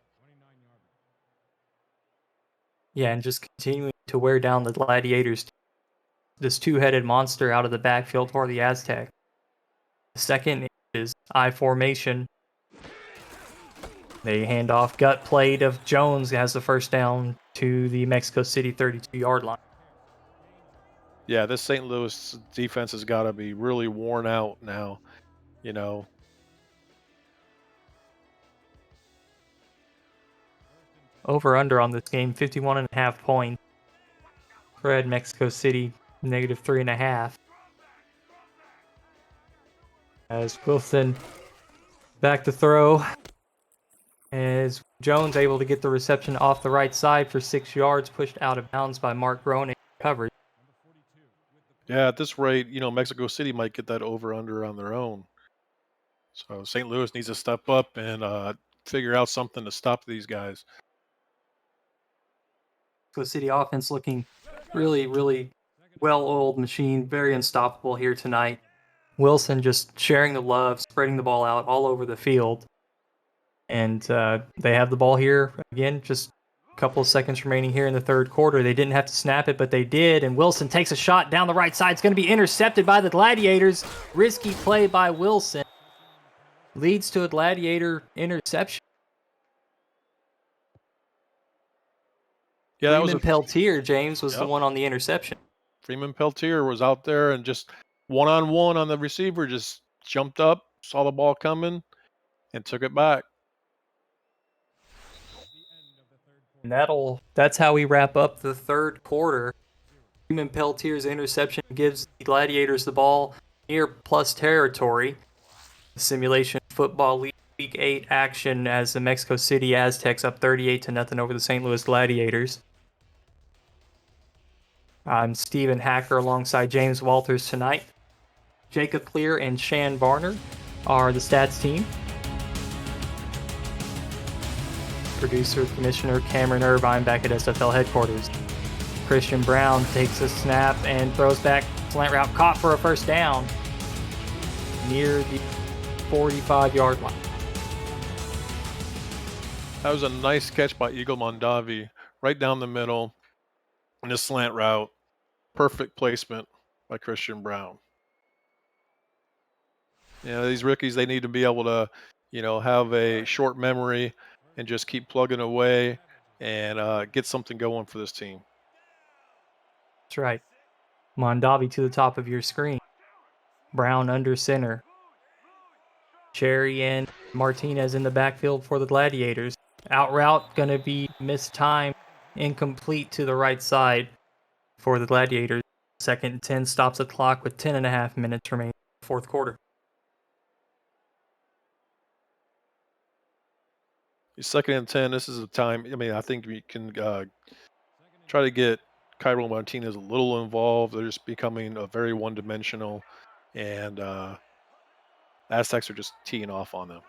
yeah, and just continuing to wear down the Gladiators. This two-headed monster out of the backfield for the Aztec. The second is I formation. They hand off gut play to Jones, has the first down to the Mexico City 32-yard line. Yeah, this St. Louis defense has got to be really worn out now, Over-under on this game, 51.5 points. Spread Mexico City, -3.5. As Wilson back to throw. As Jones able to get the reception off the right side for 6 yards, pushed out of bounds by Mark Groening. Coverage. Yeah, at this rate, Mexico City might get that over-under on their own. So St. Louis needs to step up and figure out something to stop these guys. Mexico City offense looking Really, really well-oiled machine, very unstoppable here tonight. Wilson just sharing the love, spreading the ball out all over the field. And they have the ball here again, just a couple of seconds remaining here in the third quarter. They didn't have to snap it, but they did. And Wilson takes a shot down the right side. It's going to be intercepted by the Gladiators. Risky play by Wilson leads to a Gladiator interception. Yeah, that was Freeman Peltier, James, was the Yep. one on the interception. Freeman Peltier was out there and just one-on-one on the receiver, just jumped up, saw the ball coming, and took it back. And that's how we wrap up the third quarter. Freeman Peltier's interception gives the Gladiators the ball near plus territory. The Simulation Football League Week 8 action as the Mexico City Aztecs up 38-0 over the St. Louis Gladiators. I'm Stephen Hacker alongside James Walters tonight. Jacob Clear and Shan Varner are the stats team. Producer, Commissioner Cameron Irvine back at SFL headquarters. Christian Brown takes a snap and throws back slant route, caught for a first down near the 45-yard line. That was a nice catch by Eagle Mondavi, right down the middle in a slant route. Perfect placement by Christian Brown. These rookies, they need to be able to, have a short memory and just keep plugging away and get something going for this team. That's right. Mondavi to the top of your screen. Brown under center. Cherry and Martinez in the backfield for the Gladiators. Out route going to be mistimed, incomplete to the right side for the Gladiators. 2nd and 10 stops the clock with 10.5 minutes remaining in the fourth quarter. Second and 10, this is a time, I think we can try to get Cairo Martinez a little involved. They're just becoming very one-dimensional, and Aztecs are just teeing off on them.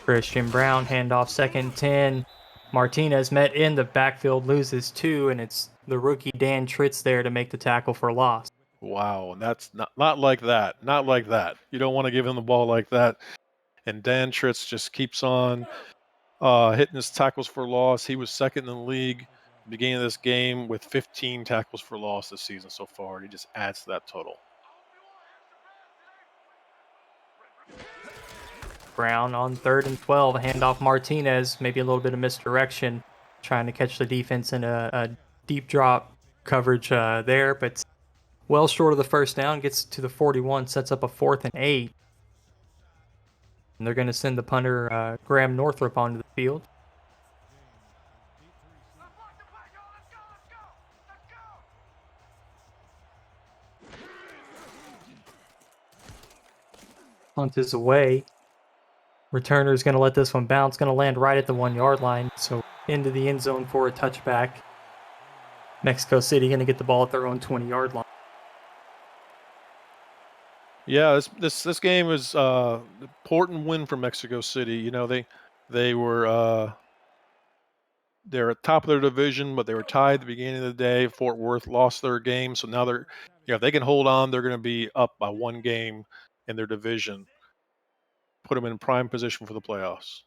Christian Brown, handoff 2nd and 10. Martinez met in the backfield, loses 2, and it's the rookie Dan Tritz there to make the tackle for loss. Wow, and that's not like that. Not like that. You don't want to give him the ball like that. And Dan Tritz just keeps on hitting his tackles for loss. He was second in the league at the beginning of this game with 15 tackles for loss this season so far. And he just adds to that total. Brown on 3rd and 12, handoff Martinez, maybe a little bit of misdirection, trying to catch the defense in a deep drop coverage there, but well short of the first down, gets to the 41, sets up a 4th and 8. And they're going to send the punter, Graham Northrup, onto the field. Punt is away. Returner is going to let this one bounce, going to land right at the 1-yard line, so into the end zone for a touchback. Mexico City going to get the ball at their own 20-yard line. Yeah, this game is an important win for Mexico City. They were they're at top of their division, but they were tied at the beginning of the day. Fort Worth lost their game, so now they're if they can hold on, they're going to be up by 1 game in their division. Put them in prime position for the playoffs.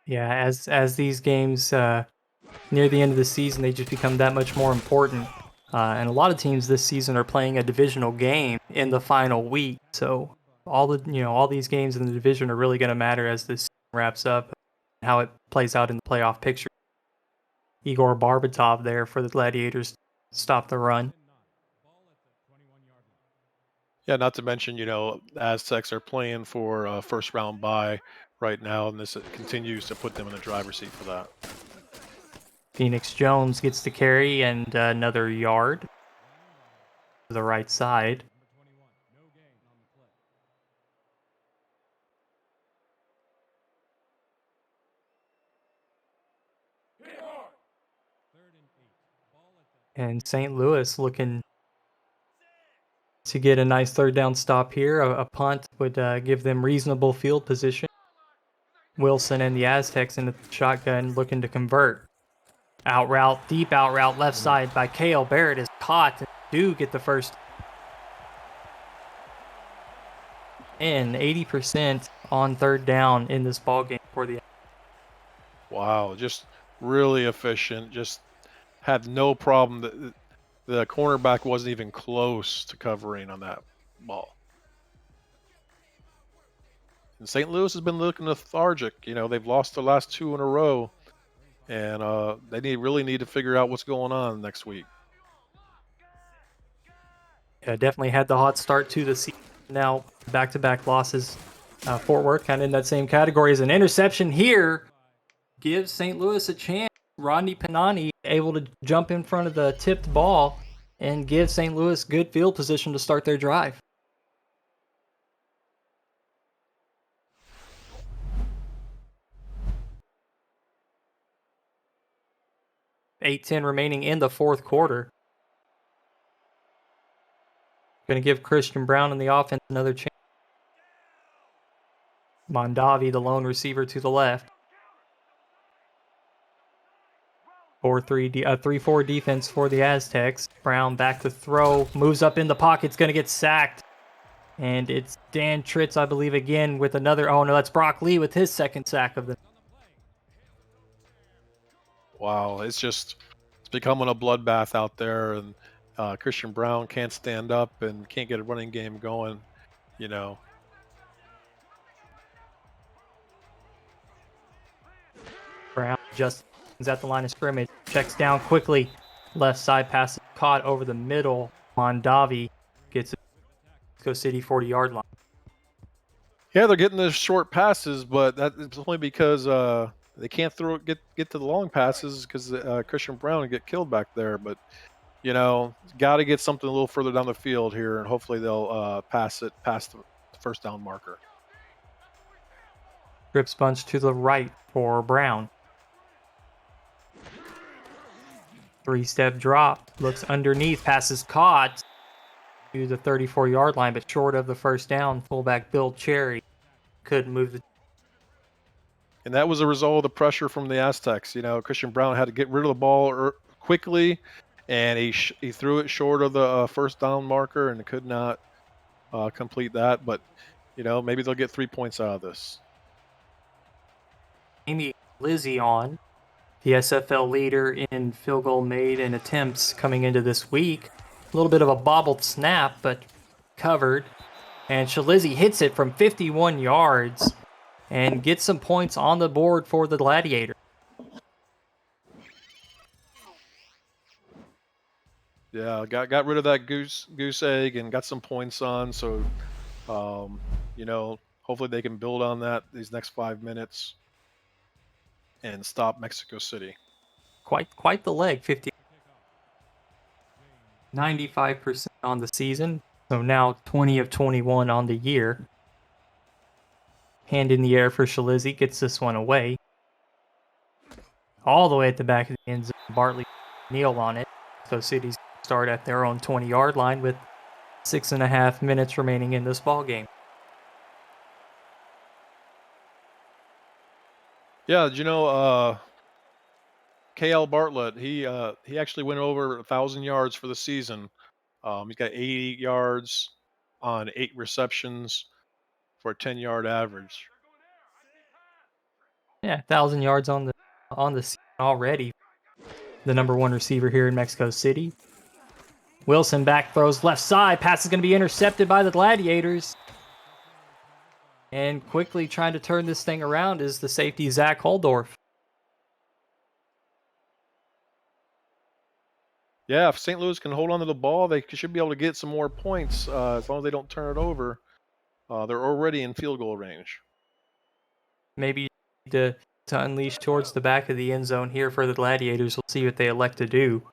Yeah, as these games near the end of the season, they just become that much more important. And a lot of teams this season are playing a divisional game in the final week. So all these games in the division are really going to matter as this season wraps up, and how it plays out in the playoff picture. Igor Barbatov there for the Gladiators to stop the run. Yeah, not to mention, Aztecs are playing for a first round bye right now, and this continues to put them in the driver's seat for that. Phoenix Jones gets the carry and another yard to the right side. And St. Louis looking to get a nice 3rd down stop here. A punt would give them reasonable field position. Wilson and the Aztecs in the shotgun looking to convert. Out route, deep out route, left side by Kale. Barrett is caught. And do get the first. And 80% on third down in this ball game for the. Wow, just really efficient. Just had no problem. The cornerback wasn't even close to covering on that ball. And St. Louis has been looking lethargic. You know, they've lost the last 2 in a row, and they really need to figure out what's going on next week. Yeah, definitely had the hot start to the season. Now back-to-back losses. Fort Worth kind of in that same category as an interception here. Gives St. Louis a chance. Rodney Panani able to jump in front of the tipped ball and give St. Louis good field position to start their drive. $8:10 remaining in the fourth quarter. Going to give Christian Brown and the offense another chance. Mondavi, the lone receiver to the left. 3-4 defense for the Aztecs. Brown back to throw, moves up in the pocket, going to get sacked. And it's Dan Tritz, I believe, again with another. Oh no, that's Brock Lee with his second sack of the. Wow, it's becoming a bloodbath out there, and Christian Brown can't stand up and can't get a running game going. You know, Brown just is at the line of scrimmage, checks down quickly. Left side pass caught over the middle. Mondavi gets it. Go City 40-yard line. yeah, they're getting the short passes, but that's only because they can't get to the long passes because Christian Brown will get killed back there. But you know, got to get something a little further down the field here, and hopefully they'll pass it past the first down marker. Trips bunch to the right for Brown. 3-step drop, looks underneath, passes caught to the 34-yard line, but short of the first down. Fullback Bill Cherry couldn't move the. And that was a result of the pressure from the Aztecs. You know, Christian Brown had to get rid of the ball quickly, and he threw it short of the first down marker and could not complete that. But, you know, maybe they'll get 3 points out of this. Amy Lizzie on, the SFL leader in field goal made and attempts coming into this week. A little bit of a bobbled snap, but covered. And Shalizzi hits it from 51 yards and gets some points on the board for the Gladiator. Yeah, got rid of that goose egg and got some points on. So, you know, hopefully they can build on that these next 5 minutes and stop Mexico City. Quite the leg, 95% on the season. So now 20 of 21 on the year. Hand in the air for Shalizzi, gets this one away. All the way at the back of the end zone, Bartley kneel on it. So City's start at their own 20-yard line with 6.5 minutes remaining in this ball game. Yeah, did you know KL Bartlett, he actually went over 1,000 yards for the season. He's got 80 yards on 8 receptions for a 10-yard average. Yeah, 1,000 yards on the season already. The number 1 receiver here in Mexico City. Wilson back throws left side. Pass is going to be intercepted by the Gladiators. And quickly trying to turn this thing around is the safety Zach Holdorf. Yeah, if St. Louis can hold on to the ball, they should be able to get some more points as long as they don't turn it over. They're already in field goal range. Maybe to unleash towards the back of the end zone here for the Gladiators. We'll see what they elect to do.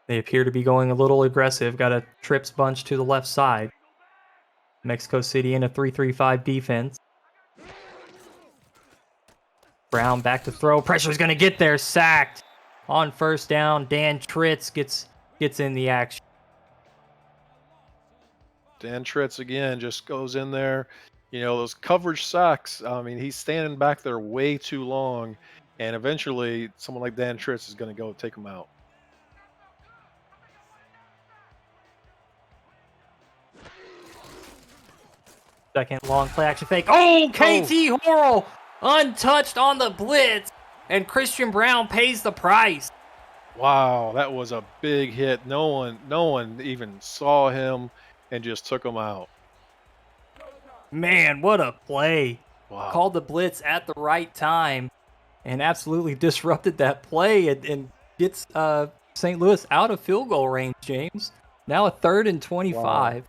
They appear to be going a little aggressive. Got a trips bunch to the left side. Mexico City in a 3-3-5 defense. Brown back to throw. Pressure's going to get there. Sacked on first down. Dan Tritz gets in the action. Dan Tritz again just goes in there. Those coverage sacks. I mean, he's standing back there way too long, and eventually someone like Dan Tritz is going to go take him out. Second long play action fake. Oh, KT Horrell untouched on the blitz, and Christian Brown pays the price. Wow, that was a big hit. No one even saw him and just took him out. Man, what a play. Wow. Called the blitz at the right time and absolutely disrupted that play and gets St. Louis out of field goal range, James. Now a 3rd and 25. Wow.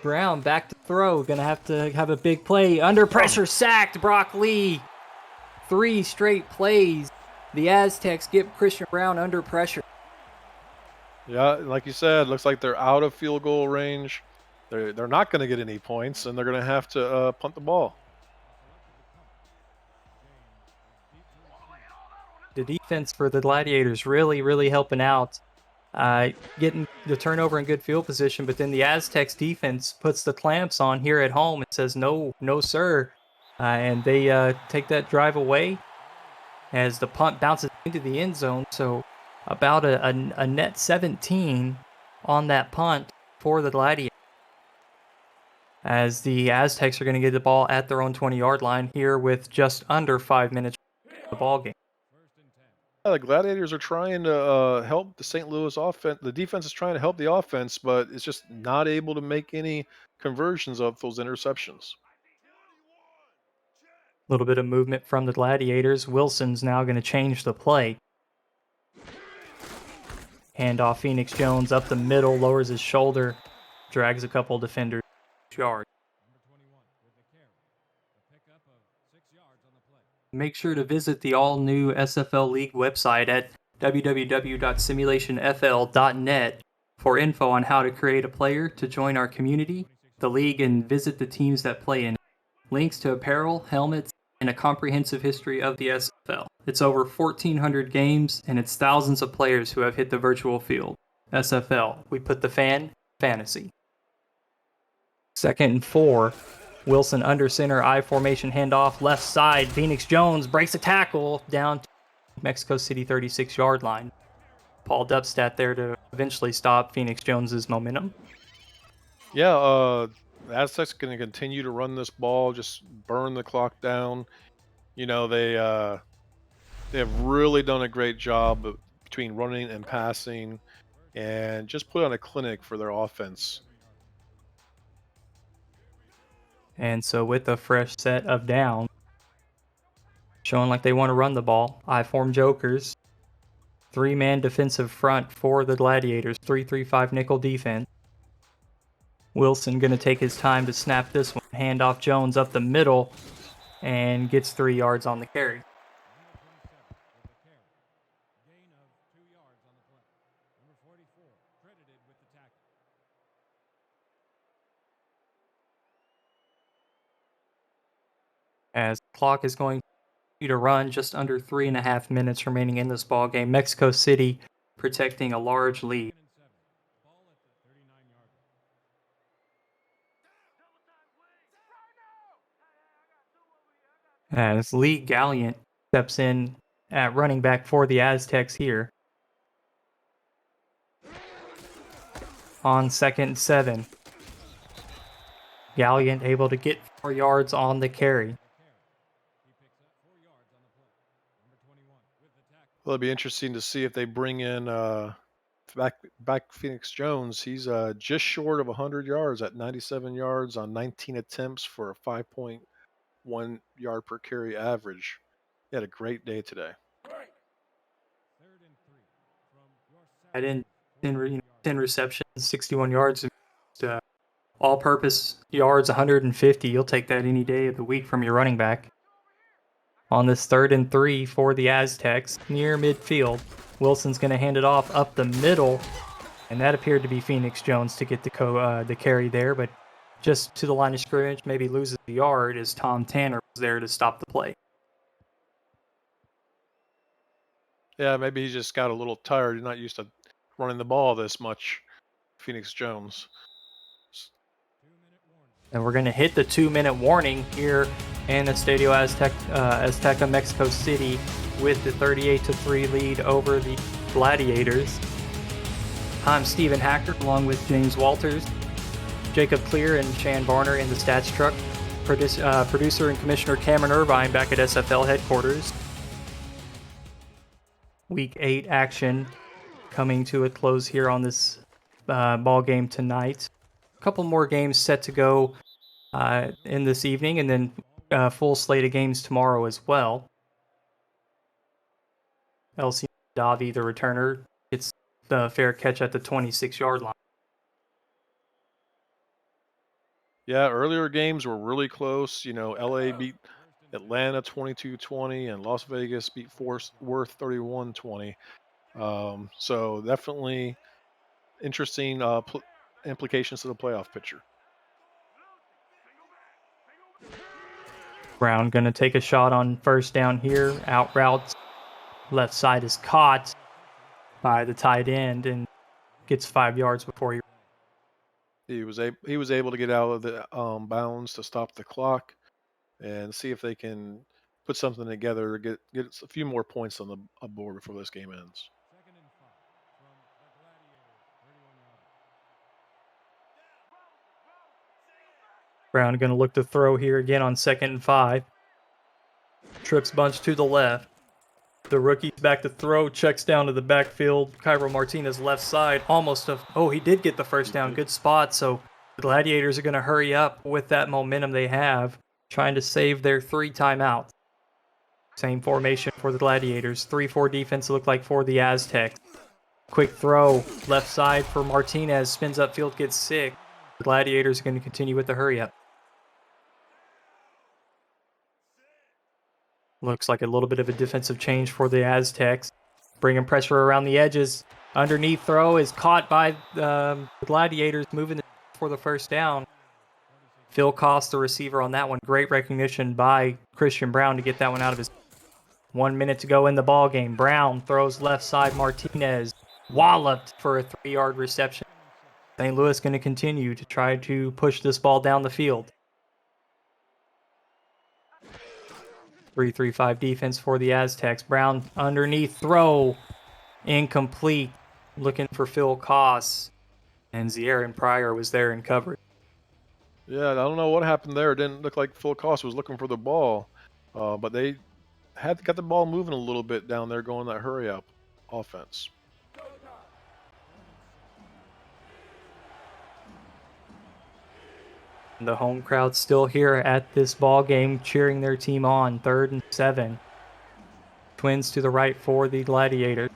Brown back to throw. Going to have a big play. Under pressure, sacked Brock Lee. 3 straight plays. The Aztecs get Christian Brown under pressure. Yeah, like you said, looks like they're out of field goal range. They're not going to get any points, and they're going to have to punt the ball. The defense for the Gladiators really helping out, getting the turnover in good field position. But then the Aztecs defense puts the clamps on here at home and says, no, sir. And they take that drive away as the punt bounces into the end zone. So about a net 17 on that punt for the Gladiators, as the Aztecs are going to get the ball at their own 20-yard line here with just under 5 minutes of the ball game. Yeah, the Gladiators are trying to help the St. Louis offense. The defense is trying to help the offense, but it's just not able to make any conversions of those interceptions. A little bit of movement from the Gladiators. Wilson's now going to change the play. Handoff Phoenix Jones up the middle, lowers his shoulder, drags a couple defenders. Yard. Make sure to visit the all-new SFL League website at www.simulationfl.net for info on how to create a player to join our community, the league, and visit the teams that play in it. Links to apparel, helmets, and a comprehensive history of the SFL. It's over 1,400 games, and it's thousands of players who have hit the virtual field. SFL, we put the fantasy. 2nd and 4. Wilson under center, I formation handoff, left side. Phoenix Jones breaks a tackle down to Mexico City 36-yard line. Paul Dubstat there to eventually stop Phoenix Jones's momentum. Yeah, the Aztecs going to continue to run this ball, just burn the clock down. They have really done a great job between running and passing, and just put on a clinic for their offense. And so with a fresh set of down, showing like they want to run the ball, I-form jokers, 3-man defensive front for the Gladiators, 3-3-5 nickel defense. Wilson going to take his time to snap this one. Handoff Jones up the middle and gets 3 yards on the carry. As the clock is going to run, just under 3.5 minutes remaining in this ball game. Mexico City protecting a large lead. As Lee Galliant steps in at running back for the Aztecs here. On 2nd and 7. Galliant able to get 4 yards on the carry. Well, it'll be interesting to see if they bring in back Phoenix Jones. He's just short of 100 yards at 97 yards on 19 attempts for a 5.1 yard per carry average. He had a great day today. Had in 10 receptions, 61 yards, all-purpose yards, 150. You'll take that any day of the week from your running back. On this 3rd and 3 for the Aztecs, near midfield, Wilson's going to hand it off up the middle, and that appeared to be Phoenix Jones to get the carry there, but just to the line of scrimmage, maybe loses the yard as Tom Tanner was there to stop the play. Yeah, maybe he just got a little tired. He's not used to running the ball this much, Phoenix Jones. And we're going to hit the 2-minute warning here in Estadio Azteca, Mexico City, with the 38-3 lead over the Gladiators. I'm Stephen Hacker, along with James Walters, Jacob Clear, and Shan Varner in the stats truck. Producer and Commissioner Cameron Irvine back at SFL headquarters. Week 8 action coming to a close here on this ball game tonight. A couple more games set to go in this evening, and then full slate of games tomorrow as well. LC Davi, the returner, gets the fair catch at the 26-yard line. Yeah, earlier games were really close. LA beat Atlanta 22-20, and Las Vegas beat Fort Worth 31-20. So definitely interesting implications to the playoff picture. Brown going to take a shot on first down here. Out routes. Left side is caught by the tight end and gets 5 yards before he was able to get out of the bounds to stop the clock and see if they can put something together to get a few more points on the board before this game ends. Brown going to look to throw here again on 2nd and 5. Trips bunch to the left. The rookie's back to throw, checks down to the backfield. Cairo Martinez left side, he did get the first down. Good spot. So the Gladiators are going to hurry up with that momentum they have, trying to save their 3 timeouts. Same formation for the Gladiators. 3-4 defense look like for the Aztecs. Quick throw, left side for Martinez, spins upfield, gets sick. The Gladiators are going to continue with the hurry up. Looks like a little bit of a defensive change for the Aztecs. Bringing pressure around the edges. Underneath throw is caught by the Gladiators, moving for the first down. Phil Koss, the receiver on that one. Great recognition by Christian Brown to get that one out of his. 1 minute to go in the ball game. Brown throws left side. Martinez walloped for a 3-yard reception. St. Louis going to continue to try to push this ball down the field. 3-3-5 defense for the Aztecs. Brown underneath throw. Incomplete. Looking for Phil Koss. And Zierin Pryor was there in coverage. Yeah, I don't know what happened there. It didn't look like Phil Koss was looking for the bball. But they got the ball moving a little bit down there going that hurry up offense. The home crowd still here at this ball game, cheering their team on. 3rd and 7. Twins to the right for the Gladiators.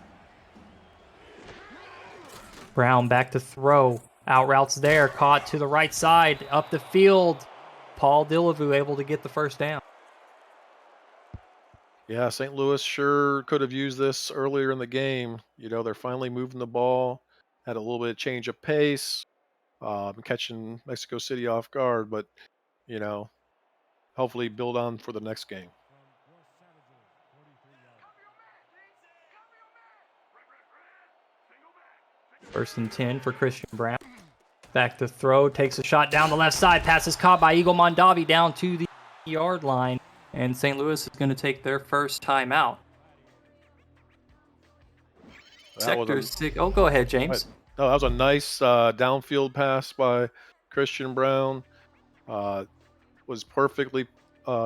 Brown back to throw. Out routes there, caught to the right side, up the field. Paul Dillevue able to get the first down. Yeah, St. Louis sure could have used this earlier in the game. They're finally moving the ball, had a little bit of change of pace. Catching Mexico City off guard, but hopefully build on for the next game. First and 10 for Christian Brown. Back to throw, takes a shot down the left side, passes caught by Eagle Mondavi down to the yard line, and St. Louis is going to take their first timeout. Sector 6. Oh, go ahead, James. Oh, that was a nice downfield pass by Christian Brown. Was perfectly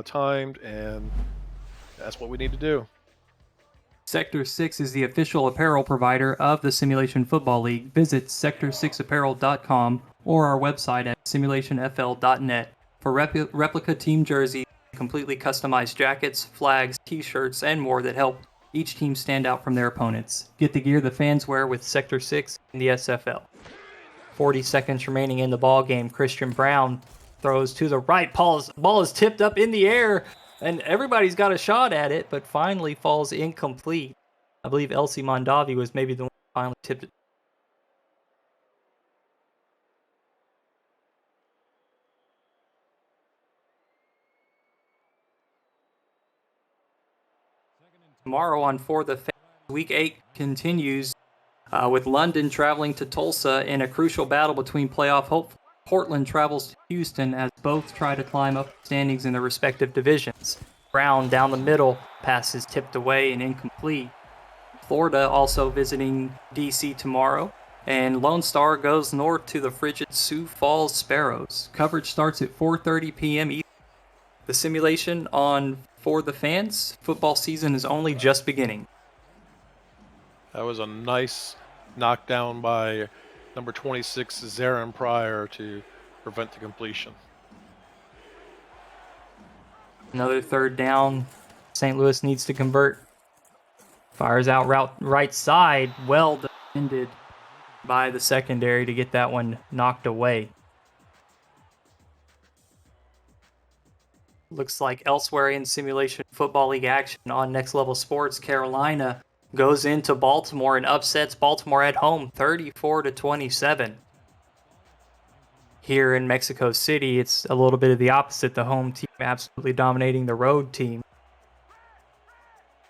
timed, and that's what we need to do. Sector 6 is the official apparel provider of the Simulation Football League. Visit sector6apparel.com or our website at simulationfl.net for replica team jerseys, completely customized jackets, flags, t-shirts, and more that help each team stand out from their opponents. Get the gear the fans wear with Sector 6 in the SFL. 40 seconds remaining in the ball game. Christian Brown throws to the right. Ball is tipped up in the air, and everybody's got a shot at it, but finally falls incomplete. I believe LC Mondavi was maybe the one who finally tipped it. Tomorrow on For the Fans, Week 8 continues with London traveling to Tulsa in a crucial battle between playoff Portland travels to Houston as both try to climb up the standings in their respective divisions. Brown down the middle, pass is tipped away and incomplete. Florida also visiting DC tomorrow, and Lone Star goes north to the frigid Sioux Falls Sparrows. Coverage starts at 4:30 p.m. Eastern. The simulation on For the Fans, football season is only just beginning. That was a nice knockdown by number 26, Zarin Pryor, to prevent the completion. Another third down. St. Louis needs to convert. Fires out route right side. Well defended by the secondary to get that one knocked away. Looks like elsewhere in Simulation Football League action on Next Level Sports, Carolina goes into Baltimore and upsets Baltimore at home 34-27. Here in Mexico City, it's a little bit of the opposite. The home team absolutely dominating the road team.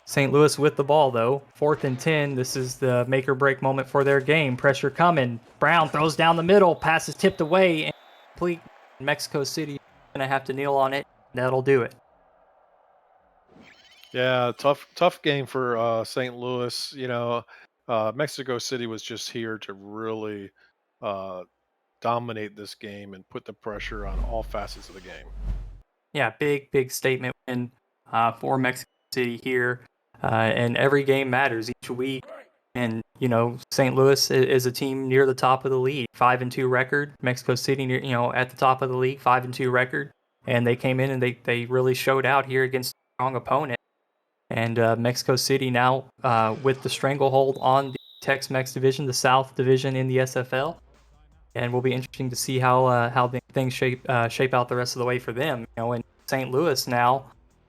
St. Louis with the ball, though. 4th and 10. This is the make or break moment for their game. Pressure coming. Brown throws down the middle. Pass is tipped away. And complete. Mexico City going to have to kneel on it. That'll do it. Yeah, tough game for St. Louis. Mexico City was just here to really dominate this game and put the pressure on all facets of the game. Yeah, big statement win for Mexico City here. And every game matters each week. And, St. Louis is a team near the top of the league. 5-2 record. Mexico City, at the top of the league, 5-2 record. And they came in and they really showed out here against a strong opponent. And Mexico City now with the stranglehold on the Tex-Mex division, the South division in the SFL. And will be interesting to see how things shape out the rest of the way for them. In St. Louis now,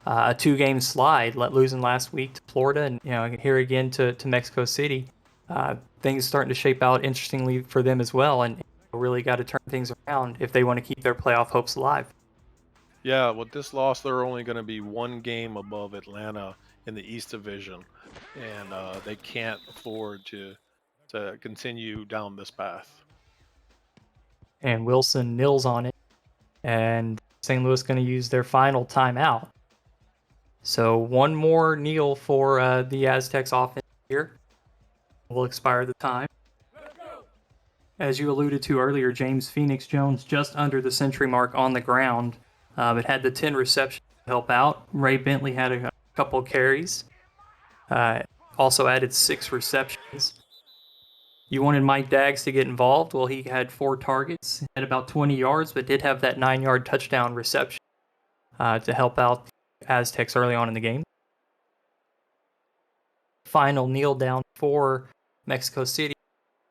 a 2-game slide, losing last week to Florida, and here again to Mexico City. Things starting to shape out interestingly for them as well, and really got to turn things around if they want to keep their playoff hopes alive. Yeah, with this loss, they're only going to be 1 game above Atlanta in the East Division, and they can't afford to continue down this path. And Wilson kneels on it, and St. Louis going to use their final timeout. So one more kneel for the Aztecs offense here. Will expire the time. As you alluded to earlier, James Phoenix Jones just under the century mark on the ground, but had the 10 receptions to help out. Ray Bentley had a couple carries. Also added 6 receptions. You wanted Mike Daggs to get involved. Well, he had 4 targets, had about 20 yards, but did have that 9-yard touchdown reception to help out the Aztecs early on in the game. Final kneel down for Mexico City.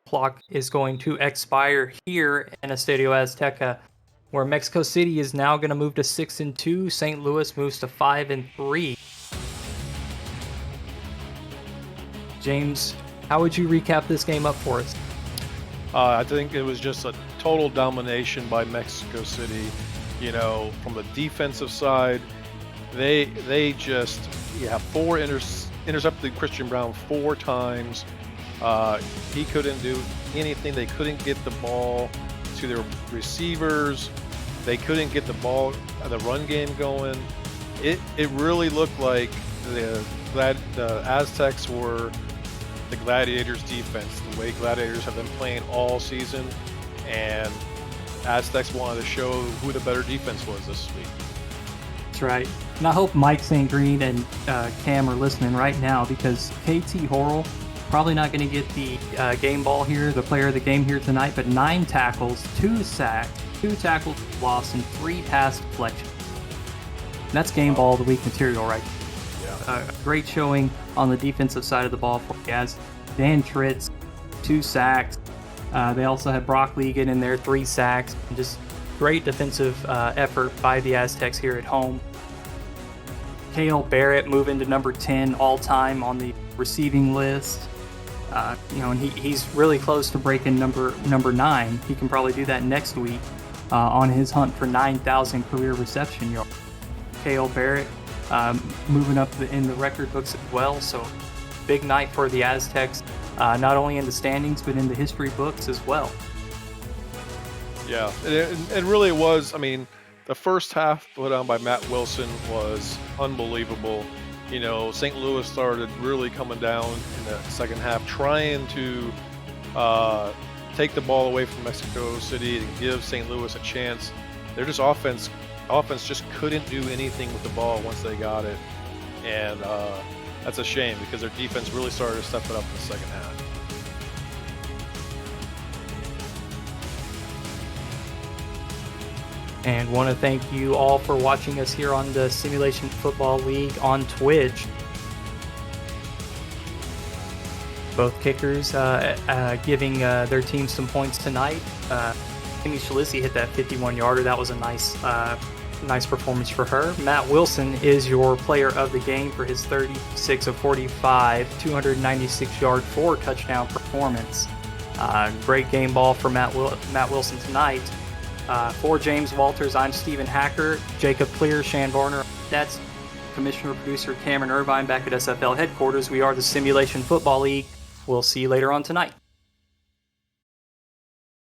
Clock is going to expire here in Estadio Azteca, where Mexico City is now going to move to 6-2. St. Louis moves to 5-3. James, how would you recap this game up for us? I think it was just a total domination by Mexico City. From the defensive side, they just intercepted Christian Brown 4 times. He couldn't do anything. They couldn't get the ball to their receivers. They couldn't get the run game going. It really looked like the Aztecs were the Gladiators defense, the way Gladiators have been playing all season, and Aztecs wanted to show who the better defense was this week. That's right. And I hope Mike St. Green and Cam are listening right now, because KT Horrell probably not going to get the game ball here, the player of the game here tonight, but 9 tackles, 2 sacks, 2 tackles lost, and 3 pass deflections. And that's game ball of the week material right there. Great showing on the defensive side of the ball for Gaz. Dan Tritz, 2 sacks. They also had Brock Legan in there, 3 sacks. And just great defensive effort by the Aztecs here at home. Cale Barrett moving to number 10 all-time on the receiving list. And he's really close to breaking number 9. He can probably do that next week on his hunt for 9,000 career reception yards. Cale Barrett moving up in the record books as well. So big night for the Aztecs, not only in the standings, but in the history books as well. Yeah, and really it was. I mean, the first half put on by Matt Wilson was unbelievable. You know, St. Louis started really coming down in the second half, trying to take the ball away from Mexico City and give St. Louis a chance. They're just offense just couldn't do anything with the ball once they got it, and that's a shame because their defense really started to step it up in the second half. And want to thank you all for watching us here on the Simulation Football League on Twitch. Both kickers giving their team some points tonight. Amy Shalissi hit that 51-yarder. That was a nice performance for her. Matt Wilson is your player of the game for his 36 of 45, 296-yard, 4-touchdown performance. Great game ball for Matt Wilson tonight. For James Walters, I'm Stephen Hacker, Jacob Clear, Shan Varner. That's Commissioner Producer Cameron Irvine back at SFL headquarters. We are the Simulation Football League. We'll see you later on tonight.